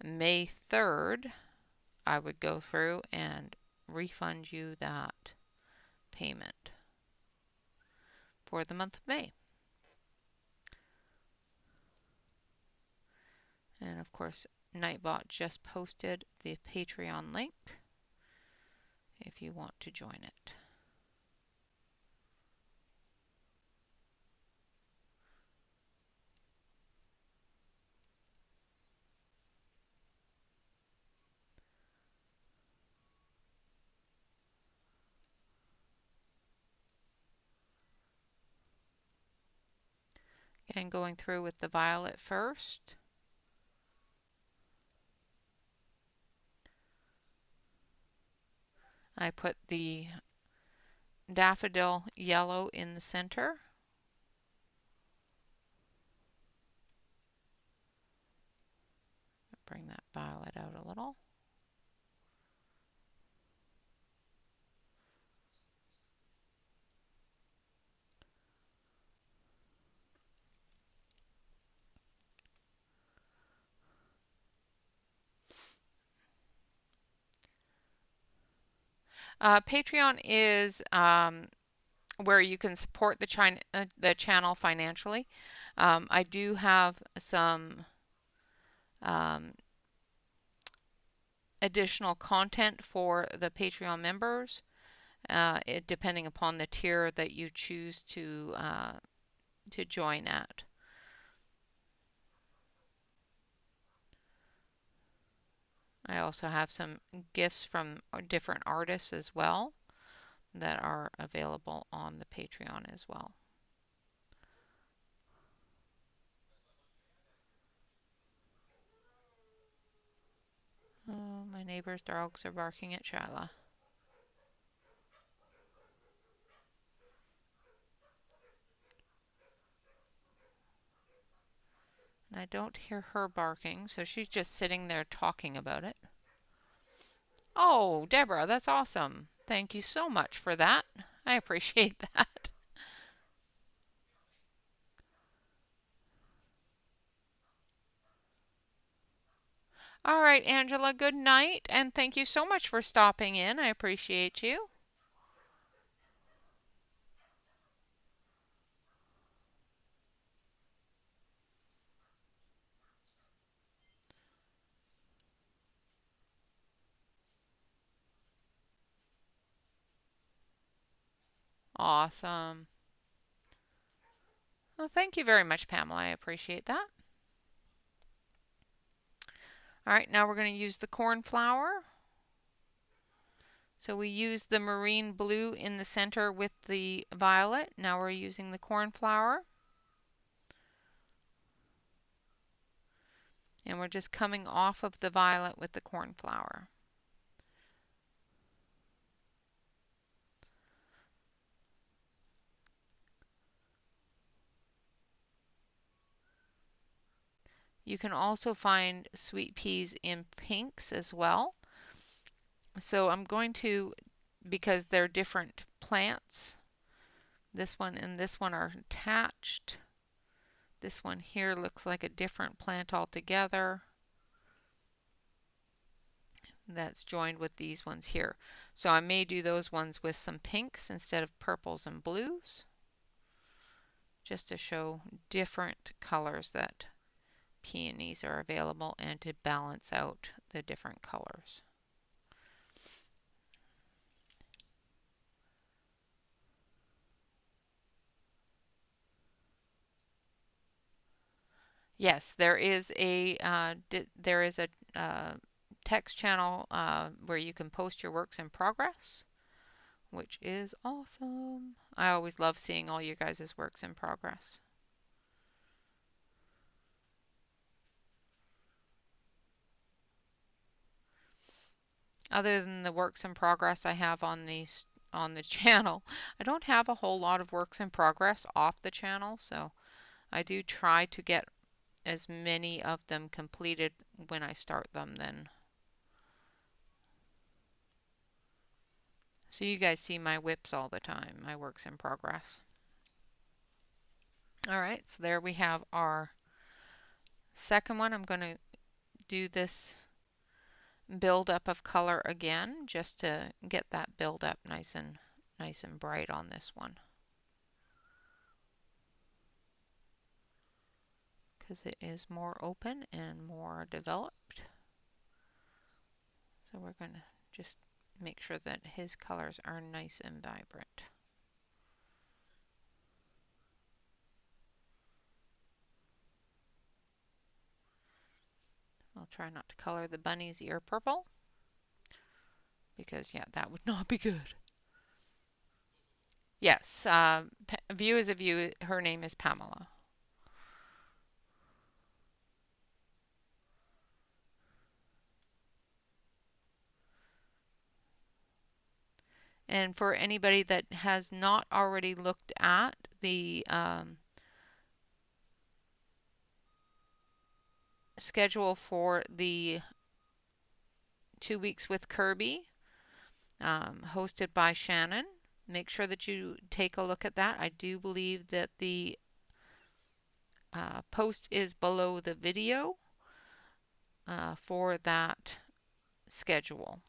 May 3rd, I would go through and refund you that payment for the month of May. And of course, Nightbot just posted the Patreon link if you want to join it. And going through with the violet first. I put the daffodil yellow in the center. Bring that violet out a little. Patreon is where you can support the channel financially. I do have some additional content for the Patreon members, depending upon the tier that you choose to join at. I also have some gifts from different artists as well that are available on the Patreon as well. Oh, my neighbor's dogs are barking at Shyla. And I don't hear her barking, so she's just sitting there talking about it. Oh, Deborah, that's awesome. Thank you so much for that. I appreciate that. All right, Angela, good night, and thank you so much for stopping in. I appreciate you. Awesome. Well, thank you very much, Pamela. I appreciate that. All right, now we're going to use the cornflower. So we used the marine blue in the center with the violet. Now we're using the cornflower. And we're just coming off of the violet with the cornflower. You can also find sweet peas in pinks as well. So I'm going to, because they're different plants, this one and this one are attached. This one here looks like a different plant altogether that's joined with these ones here. So I may do those ones with some pinks instead of purples and blues, just to show different colors that peonies are available and to balance out the different colors. Yes, there is a text channel where you can post your works in progress, which is awesome. I always love seeing all you guys' works in progress. Other than the works in progress I have on the channel, I don't have a whole lot of works in progress off the channel, so I do try to get as many of them completed when I start them then. So you guys see my whips all the time, my works in progress. All right, so there we have our second one. I'm going to do this build up of color again just to get that build up nice and bright on this one, because it is more open and more developed. So we're going to just make sure that his colors are nice and vibrant. I'll try not to color the bunny's ear purple, because yeah, that would not be good. Yes, View is a View. Her name is Pamela. And for anybody that has not already looked at the schedule for the 2 weeks with Kerby, hosted by Shannon, make sure that you take a look at that. I do believe that the post is below the video for that schedule.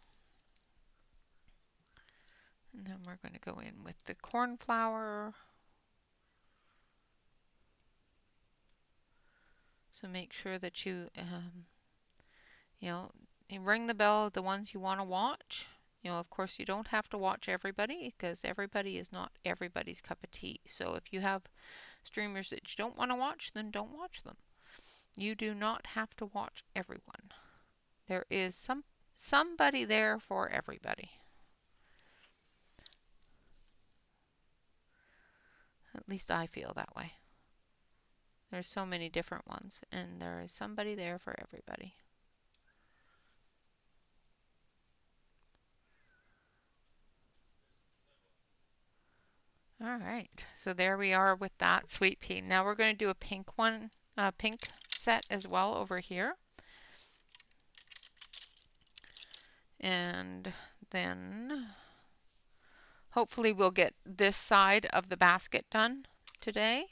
And then we're going to go in with the corn flour. So make sure that you, you ring the bell of the ones you want to watch. Of course, you don't have to watch everybody because everybody is not everybody's cup of tea. So if you have streamers that you don't want to watch, then don't watch them. You do not have to watch everyone. There is somebody there for everybody. At least I feel that way. There's so many different ones, and there is somebody there for everybody. All right, so there we are with that sweet pea. Now we're going to do a pink one, pink set as well over here. And then hopefully we'll get this side of the basket done today.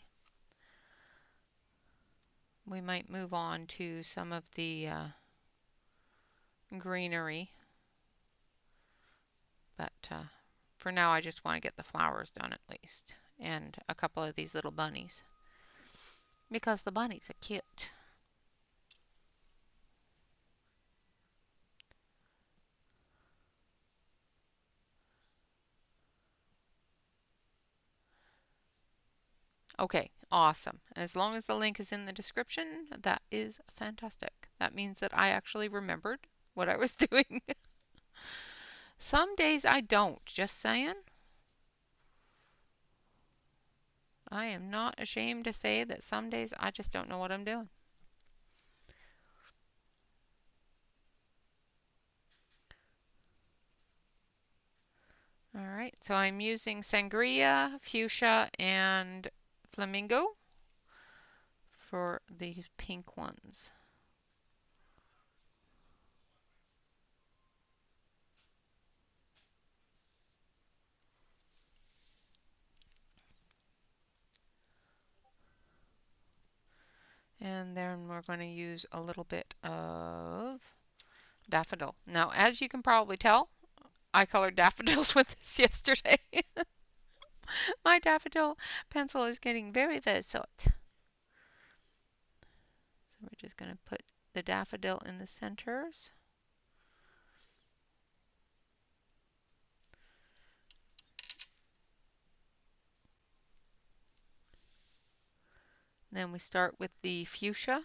We might move on to some of the greenery. But for now, I just want to get the flowers done at least. And a couple of these little bunnies. Because the bunnies are cute. Okay, awesome. As long as the link is in the description, that is fantastic. That means that I actually remembered what I was doing. Some days I don't, just saying. I am not ashamed to say that some days I just don't know what I'm doing. All right, so I'm using sangria, fuchsia, and flamingo for the pink ones. And then we're going to use a little bit of daffodil. Now, as you can probably tell, I colored daffodils with this yesterday. My daffodil pencil is getting very, very soft. So we're just going to put the daffodil in the centers. Then we start with the fuchsia.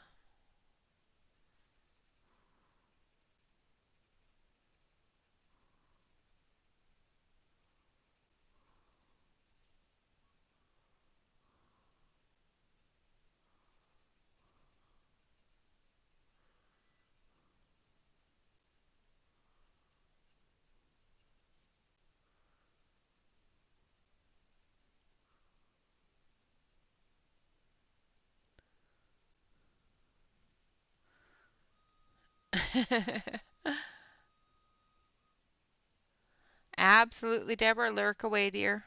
Absolutely, Deborah. Lurk away, dear.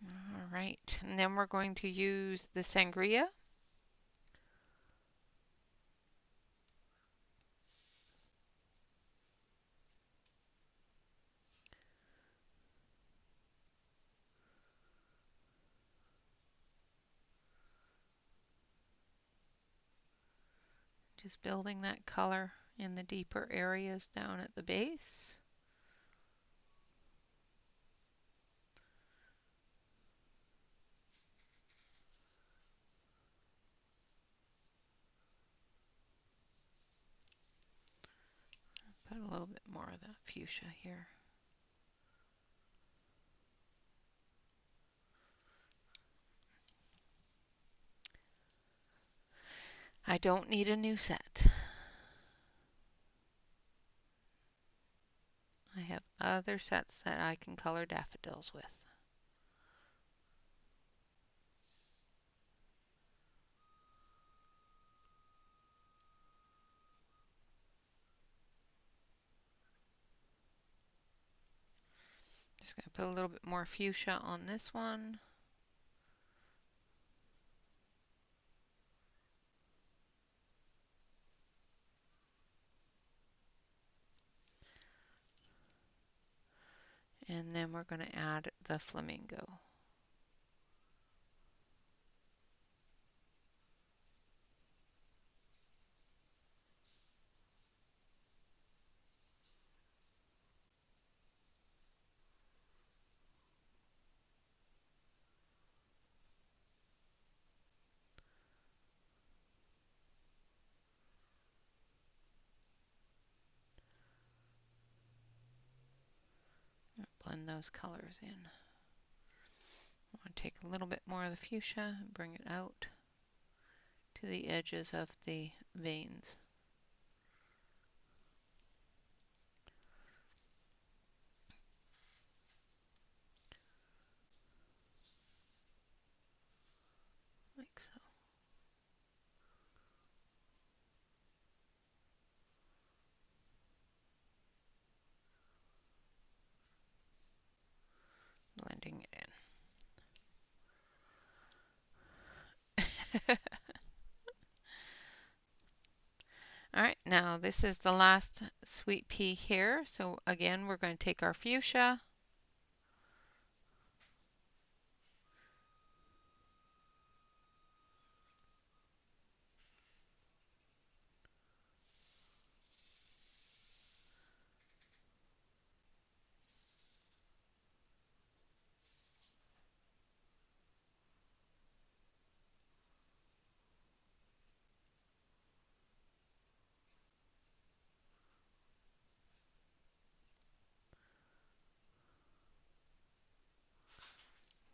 All right, and then we're going to use the sangria. Just building that color in the deeper areas down at the base. Put a little bit more of that fuchsia here. I don't need a new set. I have other sets that I can color daffodils with. Just going to put a little bit more fuchsia on this one. And then we're going to add the flamingo. Blend those colors in. I want to take a little bit more of the fuchsia and bring it out to the edges of the veins. Like so. Blending it in. Alright, now this is the last sweet pea here. So again, we're going to take our fuchsia.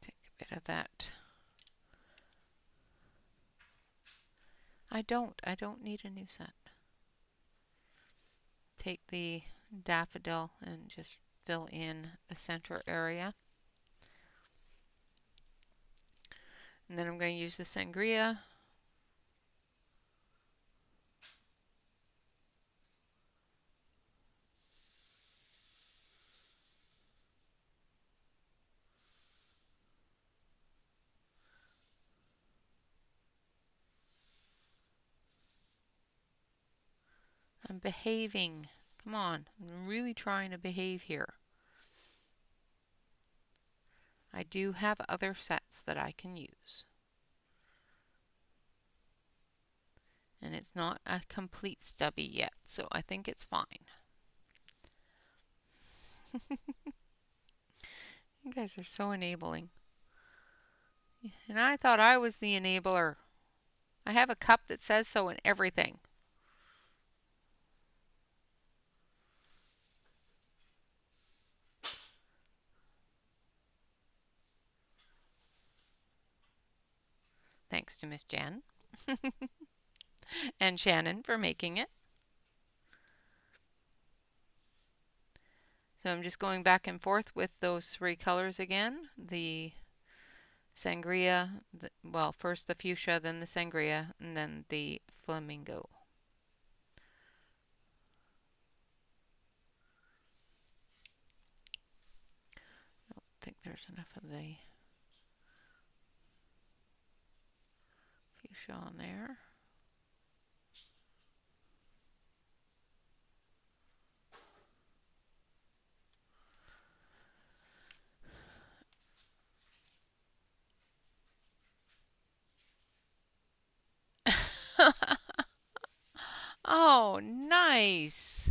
Take a bit of that. I don't need a new set. Take the daffodil and just fill in the center area. And then I'm going to use the sangria. I'm behaving. Come on, I'm really trying to behave here. I do have other sets that I can use. And it's not a complete stubby yet, so I think it's fine. You guys are so enabling. And I thought I was the enabler. I have a cup that says so in everything. Thanks to Miss Jen and Shannon for making it. So I'm just going back and forth with those three colors again. The sangria, well, first the fuchsia, then the sangria, and then the flamingo. I don't think there's enough of the fuchsia on there. Oh, nice.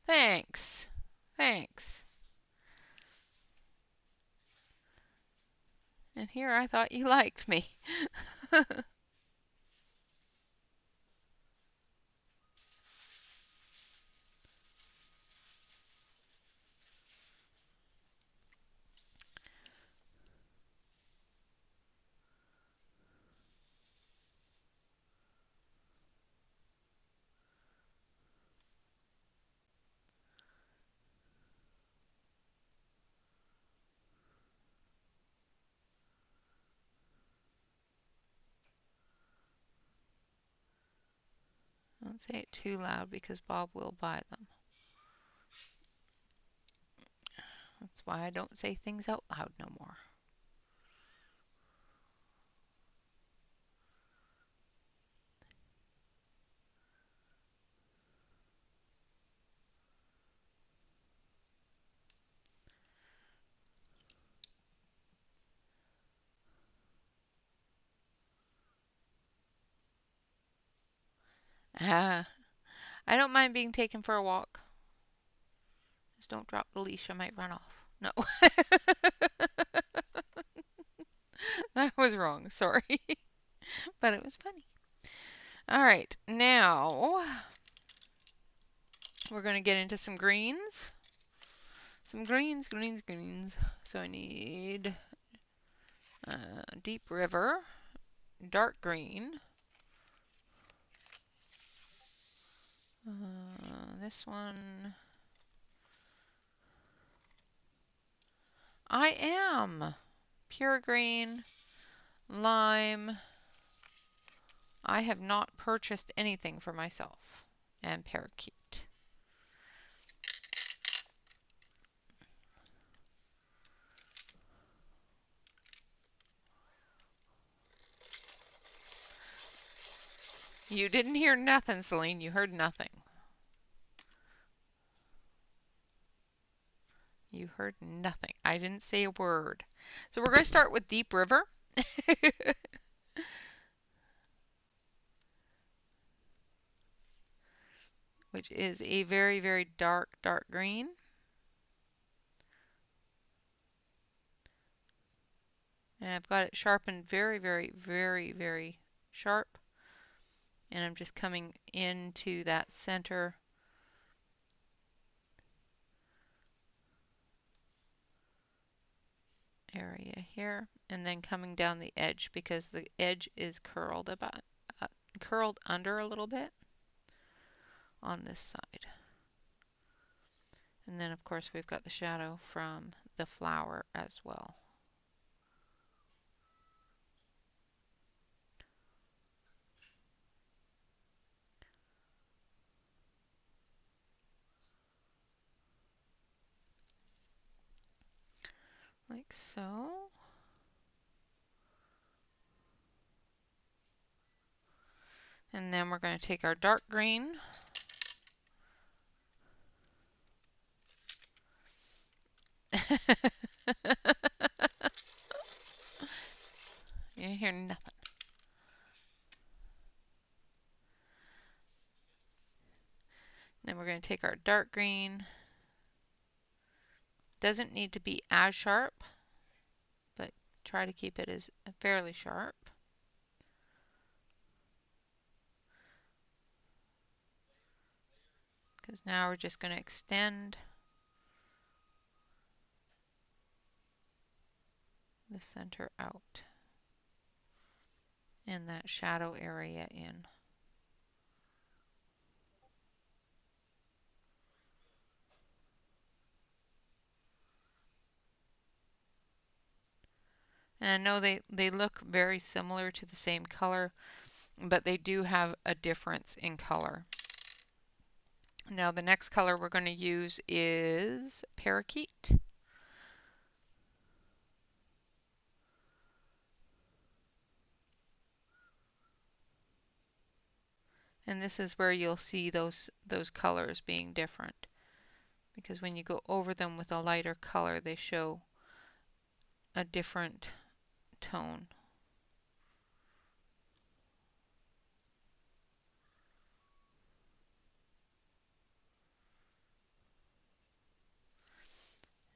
Thanks. Thanks. And here I thought you liked me. Don't say it too loud because Bob will buy them. That's why I don't say things out loud no more. I don't mind being taken for a walk. Just don't drop the leash, I might run off. No. That was wrong, sorry. But it was funny. All right, now we're going to get into some greens. Some greens. So I need Deep River, dark green. This one. I am. Pure green, lime. I have not purchased anything for myself. And parakeet. You didn't hear nothing, Celine. You heard nothing. You heard nothing. I didn't say a word. So we're going to start with Deep River. Which is a very, very dark, dark green. And I've got it sharpened very, very, very, very sharp. And I'm just coming into that center area here, and then coming down the edge because the edge is curled curled under a little bit on this side. And then of course we've got the shadow from the flower as well. Like so. And then we're going to take our dark green. You didn't hear nothing. Then we're going to take our dark green. Doesn't need to be as sharp, but try to keep it as fairly sharp. Because now we're just going to extend the center out and that shadow area in. And I know they look very similar to the same color, but they do have a difference in color. Now the next color we're going to use is parakeet. And this is where you'll see those colors being different. Because when you go over them with a lighter color, they show a different tone.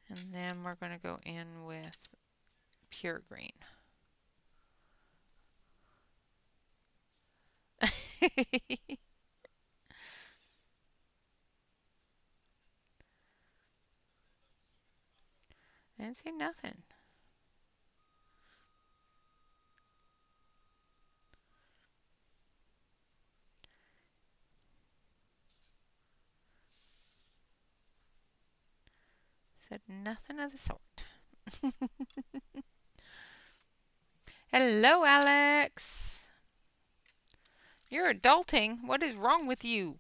And then we're going to go in with pure green. I didn't say nothing. Said nothing of the sort. Hello, Alex. You're adulting. What is wrong with you?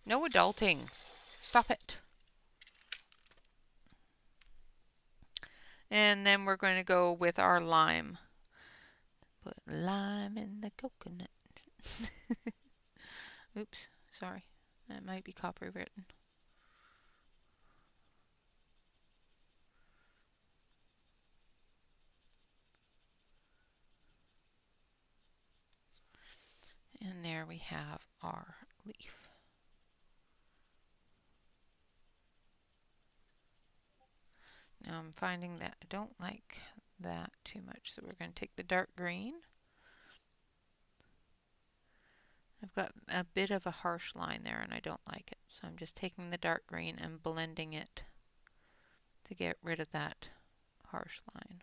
No adulting. Stop it. And then we're going to go with our lime. Put lime in the coconut. Oops, sorry. That might be copywritten. And there we have our leaf. Now I'm finding that I don't like that too much, so we're going to take the dark green. I've got a bit of a harsh line there and I don't like it, so I'm just taking the dark green and blending it to get rid of that harsh line.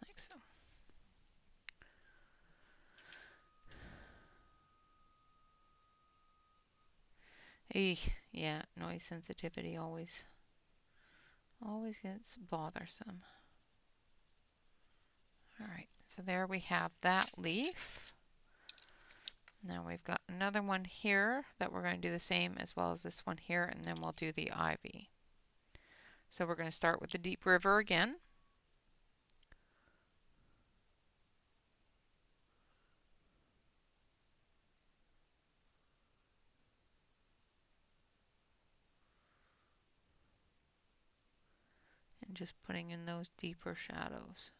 Like so. Yeah, noise sensitivity always gets bothersome. Alright, so there we have that leaf. Now we've got another one here that we're going to do the same as well as this one here, and then we'll do the ivy. So we're going to start with the deep river again. And just putting in those deeper shadows.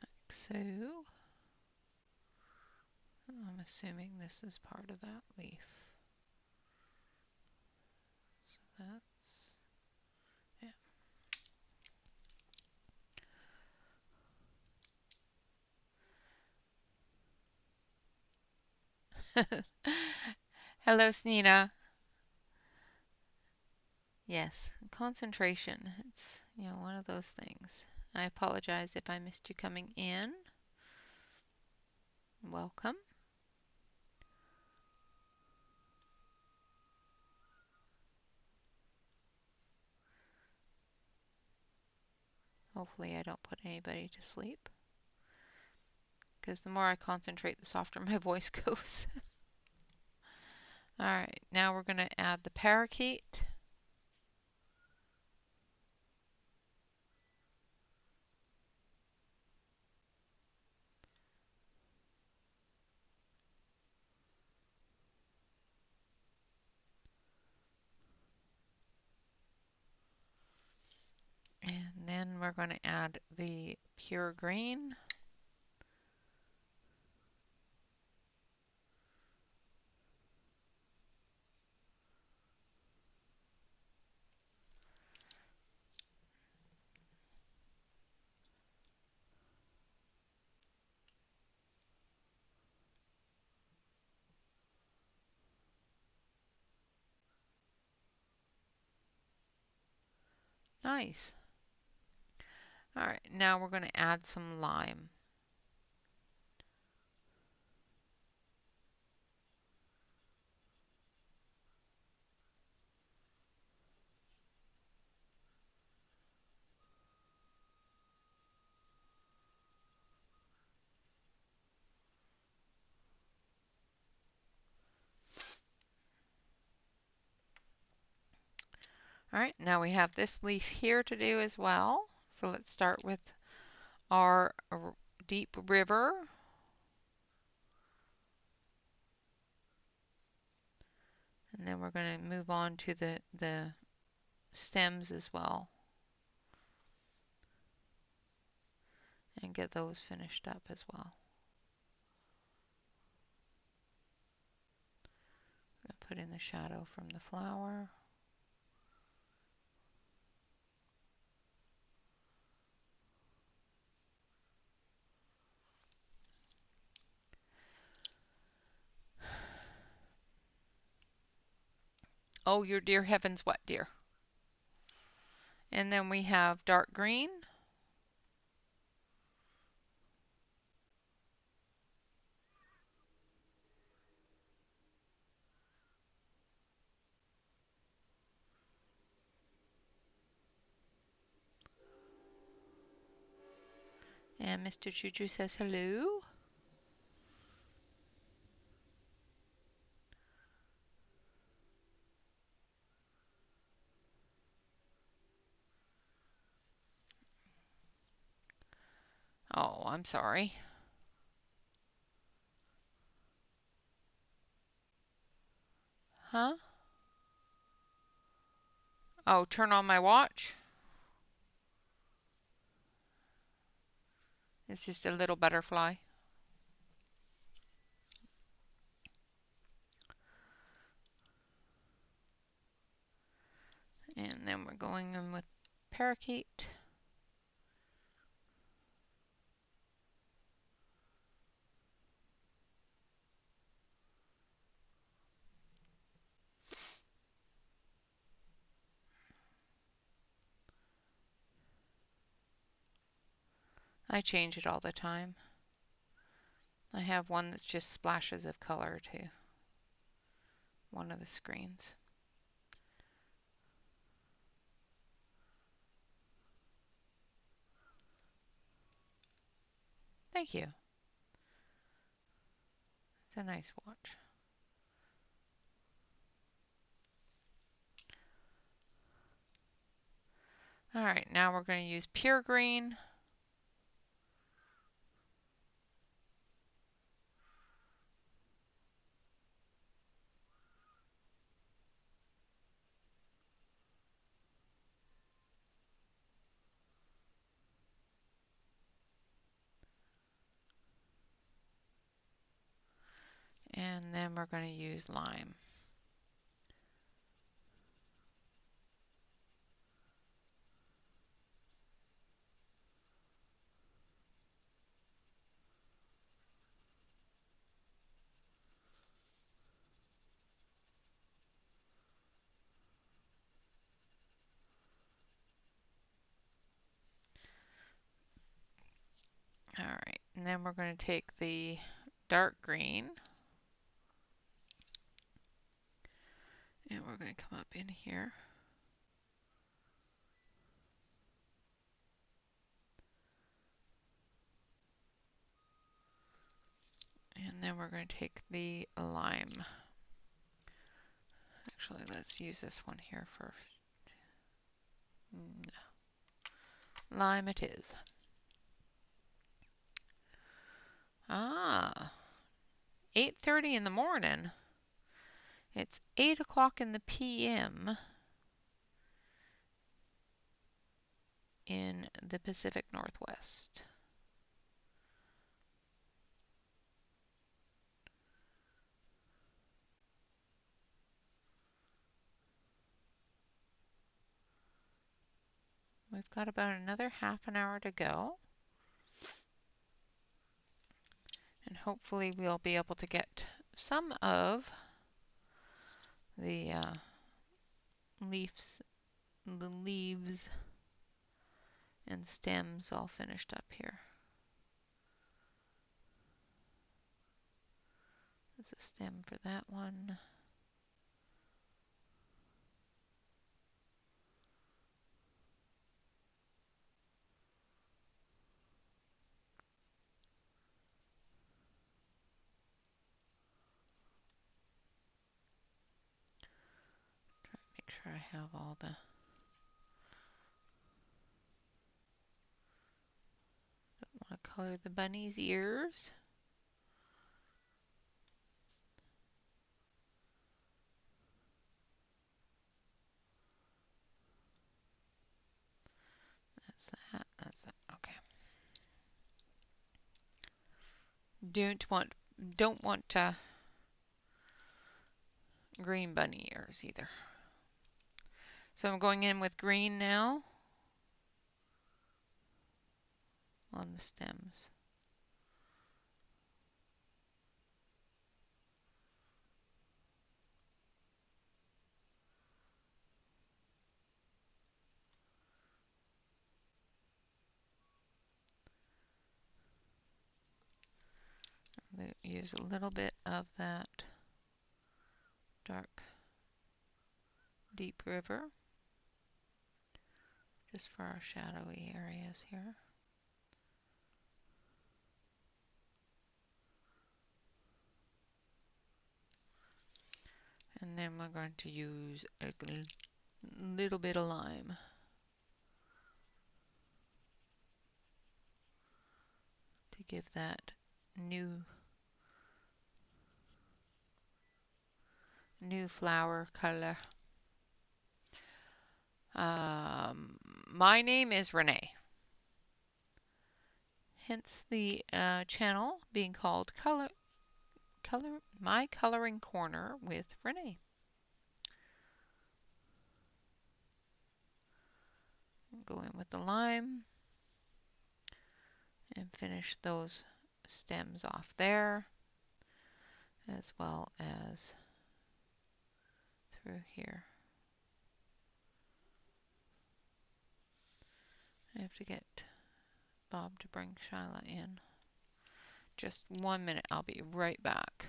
Like so. I'm assuming this is part of that leaf. So that's, yeah. Hello, Snina. Yes, concentration. It's, one of those things. I apologize if I missed you coming in. Welcome. Hopefully I don't put anybody to sleep, because the more I concentrate, the softer my voice goes. Alright, now we're going to add the parakeet. And then we're going to add the pure green. Nice. Alright, now we're going to add some lime. Alright, now we have this leaf here to do as well. So let's start with our deep river. And then we're going to move on to the stems as well. And get those finished up as well. I'm going to put in the shadow from the flower. Oh, your dear heavens, what, dear? And then we have dark green. And Mr. Juju says hello. Oh, I'm sorry. Huh? Oh, turn on my watch? It's just a little butterfly. And then we're going in with parakeet. I change it all the time. I have one that's just splashes of color to one of the screens. Thank you. It's a nice watch. All right, now we're going to use pure green. And then we're going to use lime. All right, and then we're going to take the dark green and we're going to come up in here. And then we're going to take the lime. Actually, let's use this one here first. No. Lime it is. Ah, 8:30 in the morning. It's 8 o'clock in the p.m. in the Pacific Northwest. We've got about another half an hour to go. And hopefully we'll be able to get some of the leaves and stems all finished up here. There's a stem for that one. Try to make sure I have all the don't want to color the bunny's ears. That's that. That's that. Okay. Don't want green bunny ears either. So I'm going in with green now on the stems. use a little bit of that dark deep river just for our shadowy areas here. And then we're going to use a little bit of lime to give that new flower color. My name is Renee, hence the channel being called My Coloring Corner with Renee. Go in with the lime and finish those stems off there, as well as through here. I have to get Bob to bring Shyla in. Just 1 minute, I'll be right back.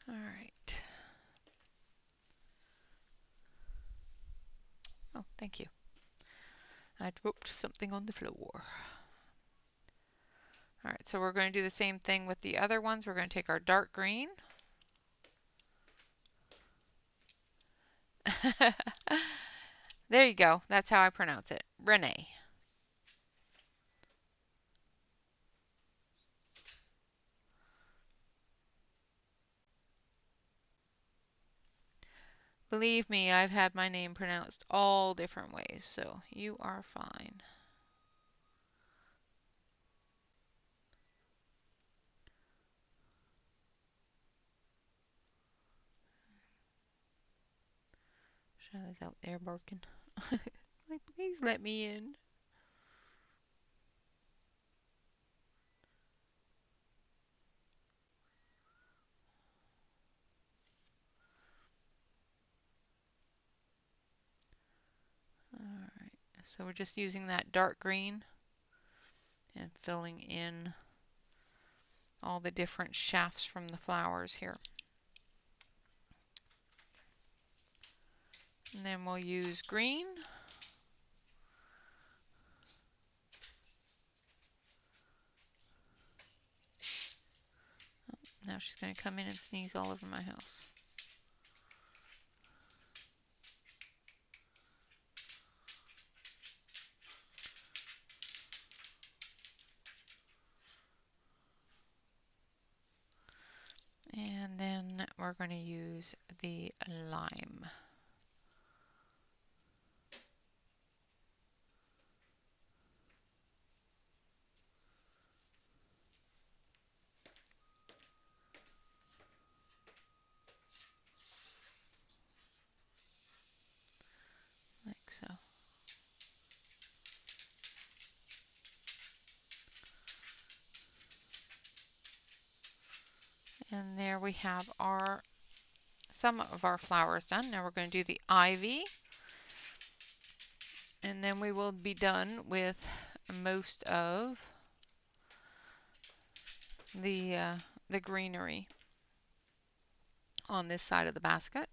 All right. Oh, thank you. I dropped something on the floor. All right, so we're going to do the same thing with the other ones. We're going to take our dark green. There you go. That's how I pronounce it. Renee. Believe me, I've had my name pronounced all different ways, so you are fine. Shyla's out there barking. Like, please let me in. Alright, so we're just using that dark green and filling in all the different shafts from the flowers here. And then we'll use green. Oh, now she's going to come in and sneeze all over my house. And then we're going to use the lime. Like so. And there we have some of our flowers done. Now we're going to do the ivy. And then we will be done with most of the greenery on this side of the basket.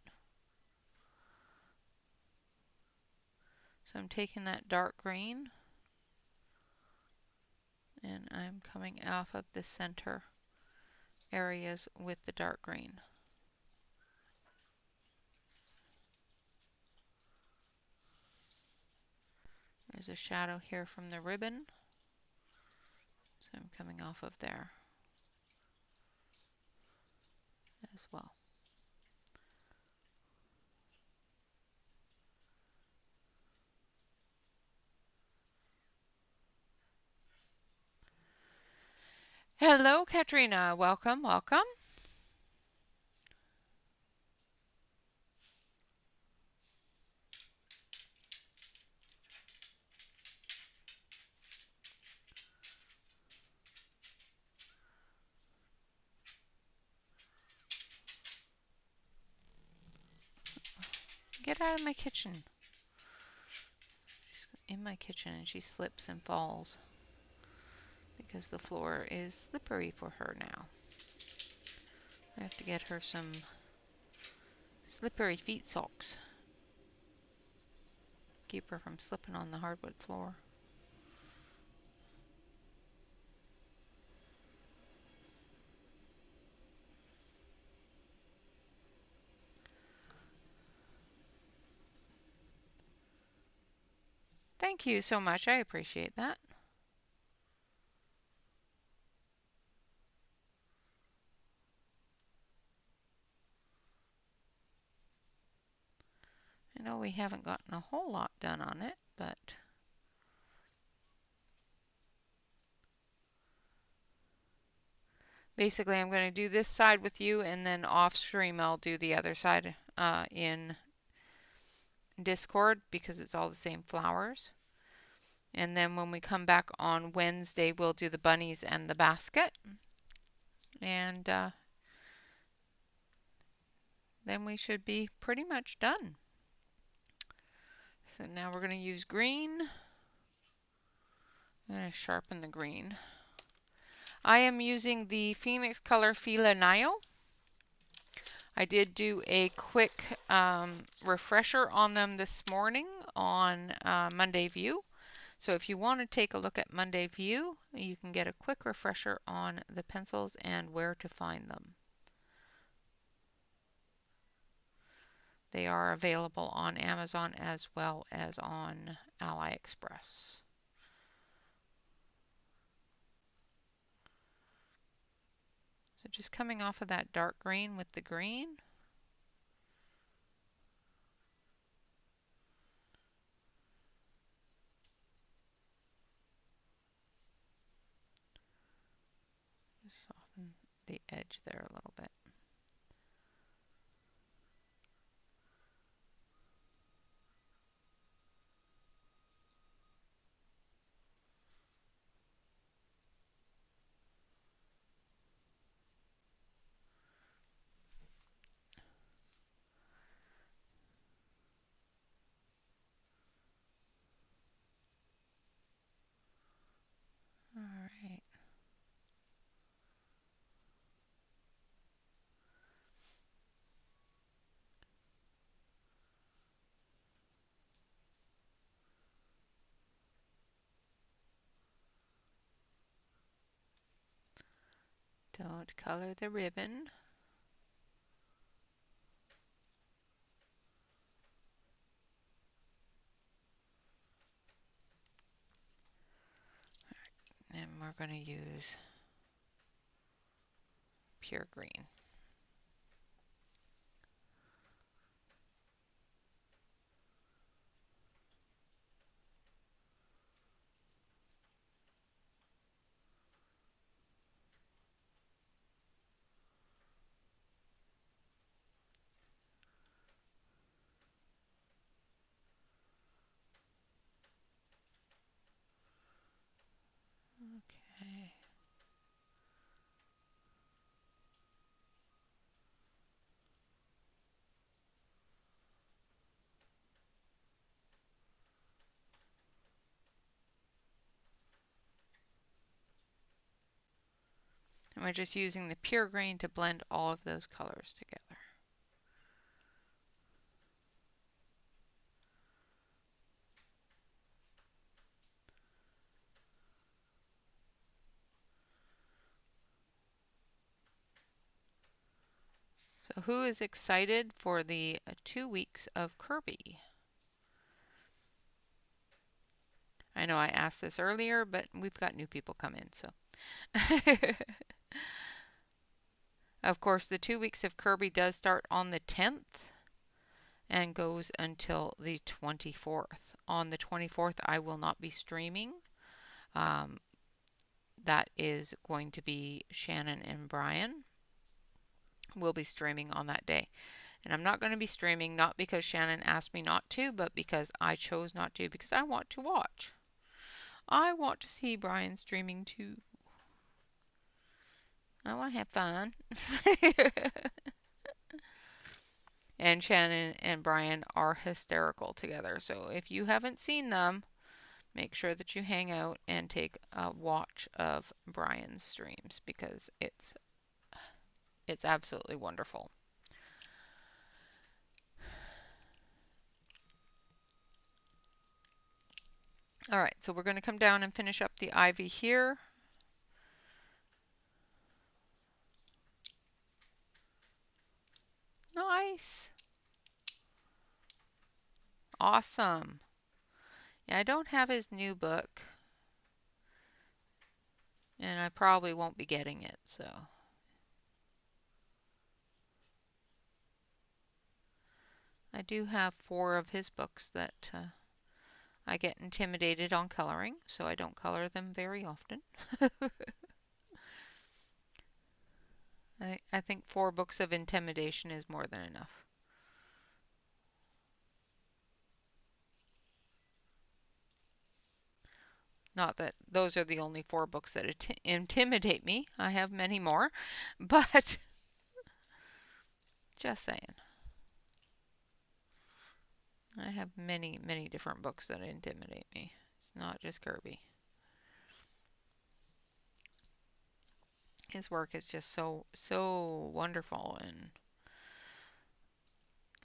So I'm taking that dark green and I'm coming off of the center areas with the dark green. There's a shadow here from the ribbon, so I'm coming off of there as well. Hello, Katrina. Welcome, welcome. Get out of my kitchen. She's in my kitchen and she slips and falls because the floor is slippery for her now. I have to get her some slippery feet socks. Keep her from slipping on the hardwood floor. Thank you so much. I appreciate that. I know we haven't gotten a whole lot done on it, but basically I'm going to do this side with you, and then off stream I'll do the other side in Discord because it's all the same flowers. And then when we come back on Wednesday, we'll do the bunnies and the basket. And then we should be pretty much done. So now we're going to use green. I'm going to sharpen the green. I am using the Phoenix Color Fila Nile. I did do a quick refresher on them this morning on Monday View. So if you want to take a look at Monday View, you can get a quick refresher on the pencils and where to find them. They are available on Amazon as well as on AliExpress. So just coming off of that dark green with the green. Just soften the edge there a little bit. All right. Don't color the ribbon. And we're going to use pure green. Okay. And we're just using the pure green to blend all of those colors together. So who is excited for the 2 weeks of Kerby? I know I asked this earlier, but we've got new people come in, so. Of course, the 2 weeks of Kerby does start on the 10th and goes until the 24th. On the 24th, I will not be streaming. That is going to be Shannon and Brian. We'll be streaming on that day. And I'm not going to be streaming not because Shannon asked me not to, but because I chose not to, because I want to watch. I want to see Brian streaming too. I want to have fun. And Shannon and Brian are hysterical together. So if you haven't seen them, make sure that you hang out and take a watch of Brian's streams because it's absolutely wonderful. All right, so we're going to come down and finish up the ivy here. Nice. Awesome. Yeah, I don't have his new book, and I probably won't be getting it, so. I do have 4 of his books that I get intimidated on coloring, so I don't color them very often. I think 4 books of intimidation is more than enough. Not that those are the only 4 books that intimidate me. I have many more, but just saying. I have many, many different books that intimidate me. It's not just Kerby. His work is just so wonderful, and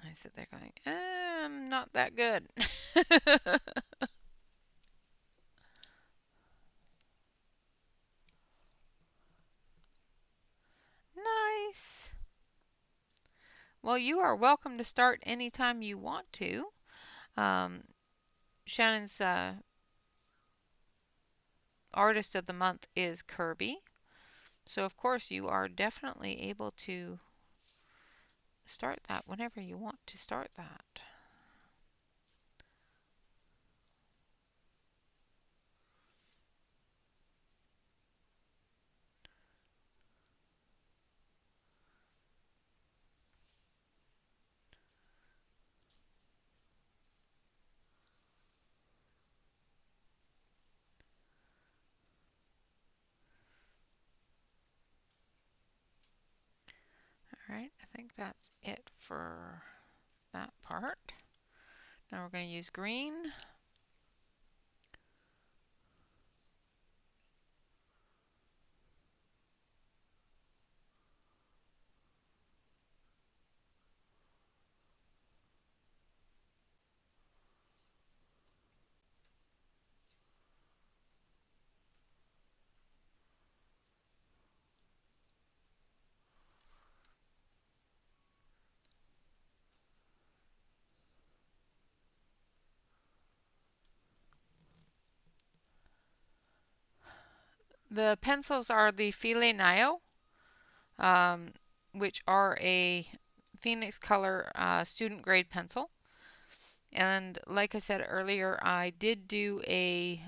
I sit there going, I'm not that good. Nice. Well, you are welcome to start anytime you want to. Um, Shannon's artist of the month is Kerby. So, of course, you are definitely able to start that whenever you want to start that. All right, I think that's it for that part. Now we're going to use green. The pencils are the File Nio, which are a Phoenix Color student grade pencil. And like I said earlier, I did do a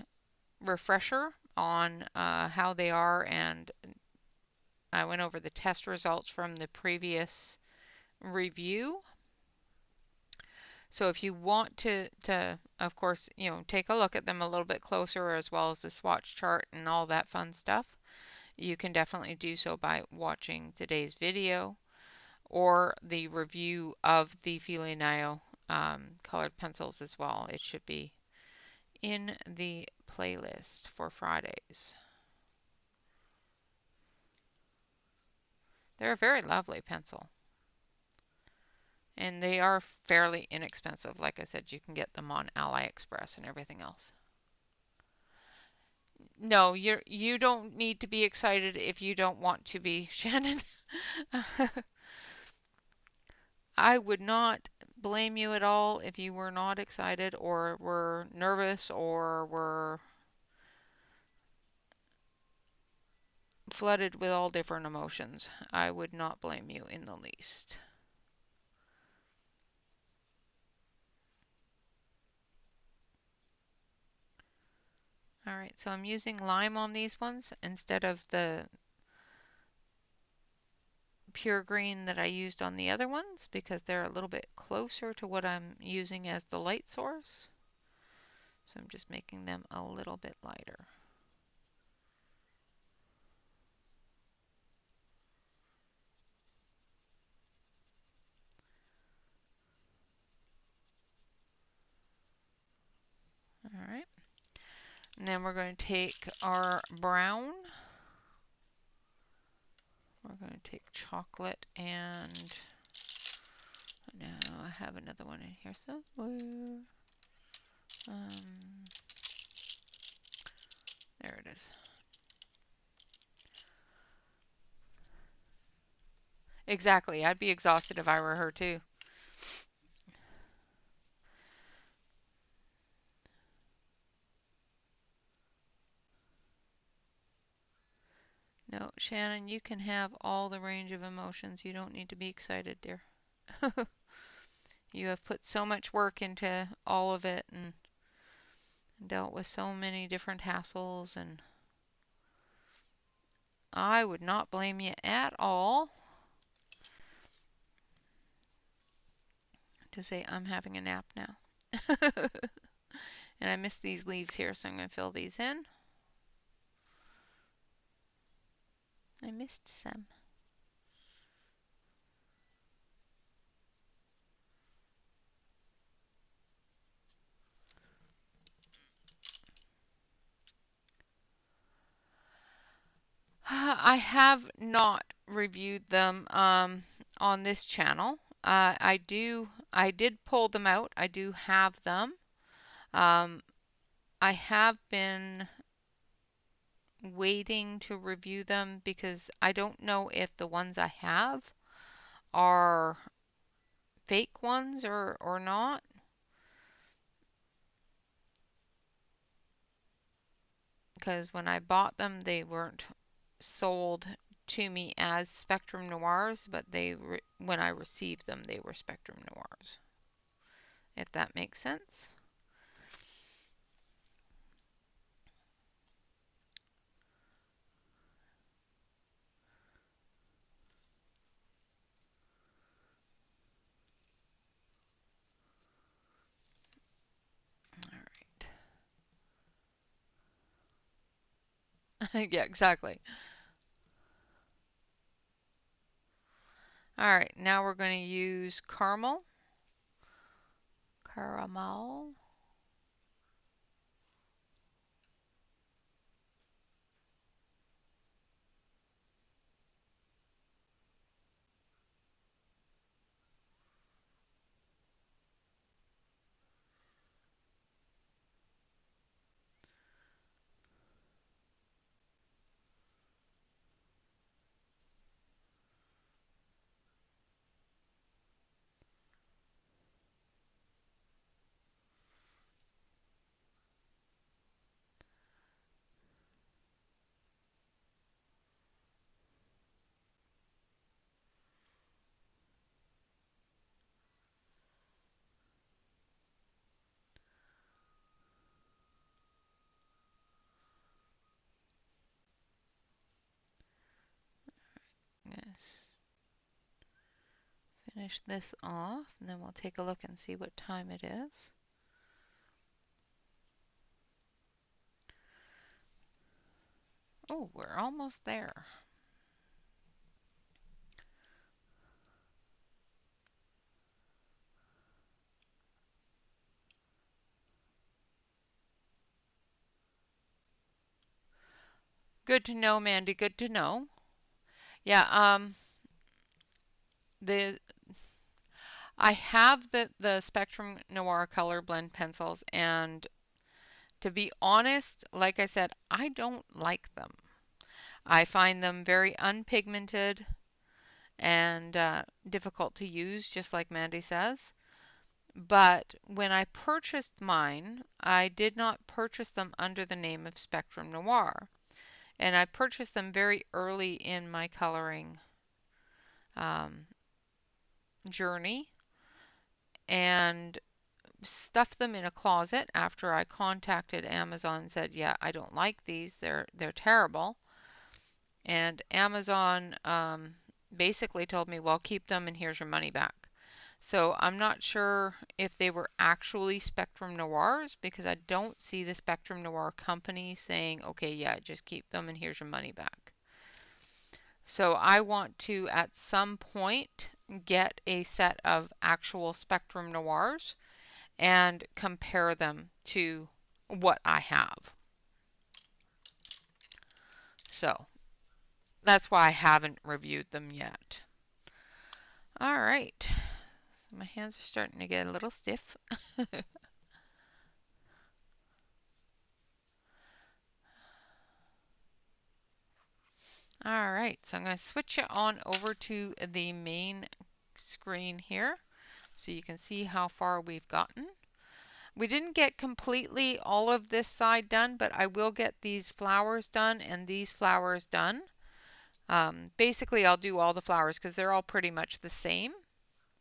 refresher on how they are, and I went over the test results from the previous review. So if you want to of course, take a look at them a little bit closer as well as the swatch chart and all that fun stuff, you can definitely do so by watching today's video or the review of the File Nio colored pencils as well. It should be in the playlist for Fridays. They're a very lovely pencil. And they are fairly inexpensive. Like I said, you can get them on AliExpress and everything else. No, you don't need to be excited if you don't want to be, Shannon. I would not blame you at all if you were not excited or were nervous or were flooded with all different emotions. I would not blame you in the least. All right, so I'm using lime on these ones instead of the pure green that I used on the other ones because they're a little bit closer to what I'm using as the light source. So I'm just making them a little bit lighter. And then we're going to take our brown. We're going to take chocolate, and now I have another one in here somewhere. There it is. Exactly. I'd be exhausted if I were her too. No, Shannon, you can have all the range of emotions. You don't need to be excited, dear. You have put so much work into all of it and dealt with so many different hassles, and I would not blame you at all to say I'm having a nap now. And I missed these leaves here, so I'm going to fill these in. I missed some. I have not reviewed them on this channel. I did pull them out. I do have them. I have been waiting to review them because I don't know if the ones I have are fake ones or not. Because when I bought them, they weren't sold to me as Spectrum Noirs, but when I received them, they were Spectrum Noirs. If that makes sense. Yeah, exactly. All right, now we're going to use caramel. Caramel. Yes. Finish this off, and then we'll take a look and see what time it is. Oh, we're almost there. Good to know, Mandy. Good to know. Yeah, the I have the Spectrum Noir color blend pencils, and to be honest, like I said, I don't like them. I find them very unpigmented and difficult to use, just like Mandy says. But when I purchased mine, I did not purchase them under the name of Spectrum Noir. And I purchased them very early in my coloring journey and stuffed them in a closet after I contacted Amazon and said, yeah, I don't like these. They're terrible. And Amazon basically told me, well, keep them and here's your money back. So I'm not sure if they were actually Spectrum Noirs because I don't see the Spectrum Noir company saying, okay, yeah, just keep them and here's your money back. So I want to, at some point, get a set of actual Spectrum Noirs and compare them to what I have. So that's why I haven't reviewed them yet. All right. My hands are starting to get a little stiff. All right, so I'm going to switch it on over to the main screen here so you can see how far we've gotten. We didn't get completely all of this side done, but I will get these flowers done and these flowers done. Basically, I'll do all the flowers because they're all pretty much the same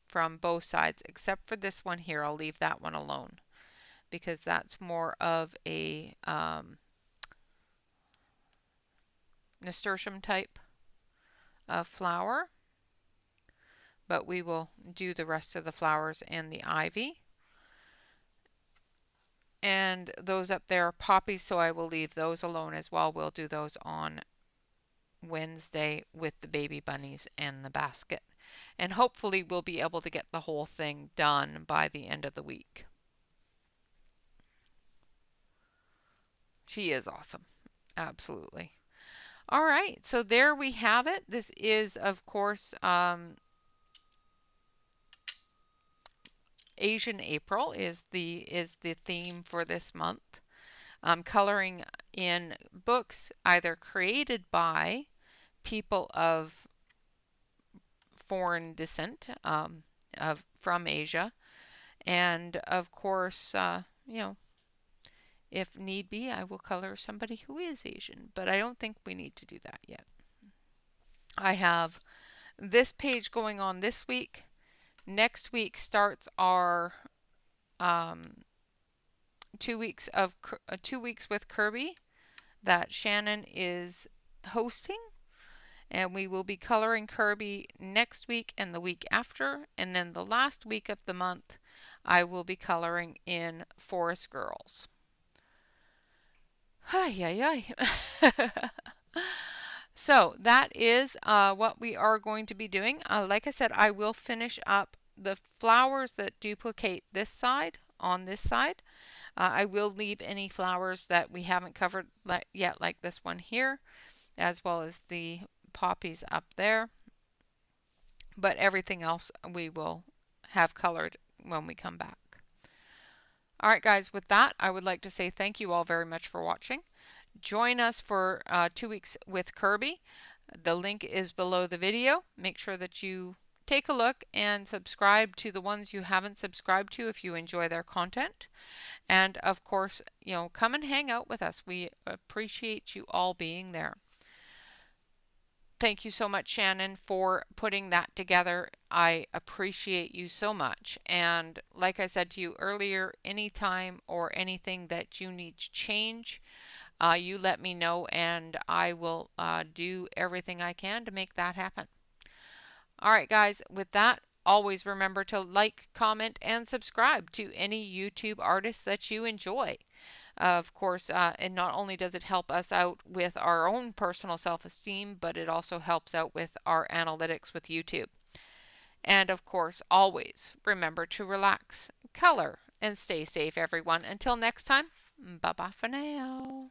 from both sides, except for this one here. I'll leave that one alone because that's more of a nasturtium type of flower. But we will do the rest of the flowers and the ivy. And those up there are poppies, so I will leave those alone as well. We'll do those on Wednesday with the baby bunnies and the basket. And hopefully we'll be able to get the whole thing done by the end of the week. She is awesome. Absolutely. All right, so there we have it. This is, of course, Asian April is the theme for this month. Coloring in books either created by people of foreign descent, from Asia, and of course, if need be, I will color somebody who is Asian, but I don't think we need to do that yet. I have this page going on this week. Next week starts our 2 weeks of 2 weeks with Kerby that Shannon is hosting, and we will be coloring Kerby next week and the week after, and then the last week of the month I will be coloring in Forest Girls. Ay, ay, ay. So that is what we are going to be doing. Like I said, I will finish up the flowers that duplicate this side on this side. I will leave any flowers that we haven't covered yet, like this one here, as well as the poppies up there. But everything else we will have colored when we come back. All right, guys, with that, I would like to say thank you all very much for watching. Join us for 2 weeks with Kerby. The link is below the video. Make sure that you take a look and subscribe to the ones you haven't subscribed to if you enjoy their content. And of course, come and hang out with us. We appreciate you all being there. Thank you so much, Shannon, for putting that together. I appreciate you so much. And like I said to you earlier, anytime or anything that you need to change, you let me know and I will do everything I can to make that happen. All right, guys, with that, always remember to like, comment, and subscribe to any YouTube artists that you enjoy. Of course, and not only does it help us out with our own personal self-esteem, but it also helps out with our analytics with YouTube. And of course, always remember to relax, color, and stay safe, everyone. Until next time, bye-bye for now.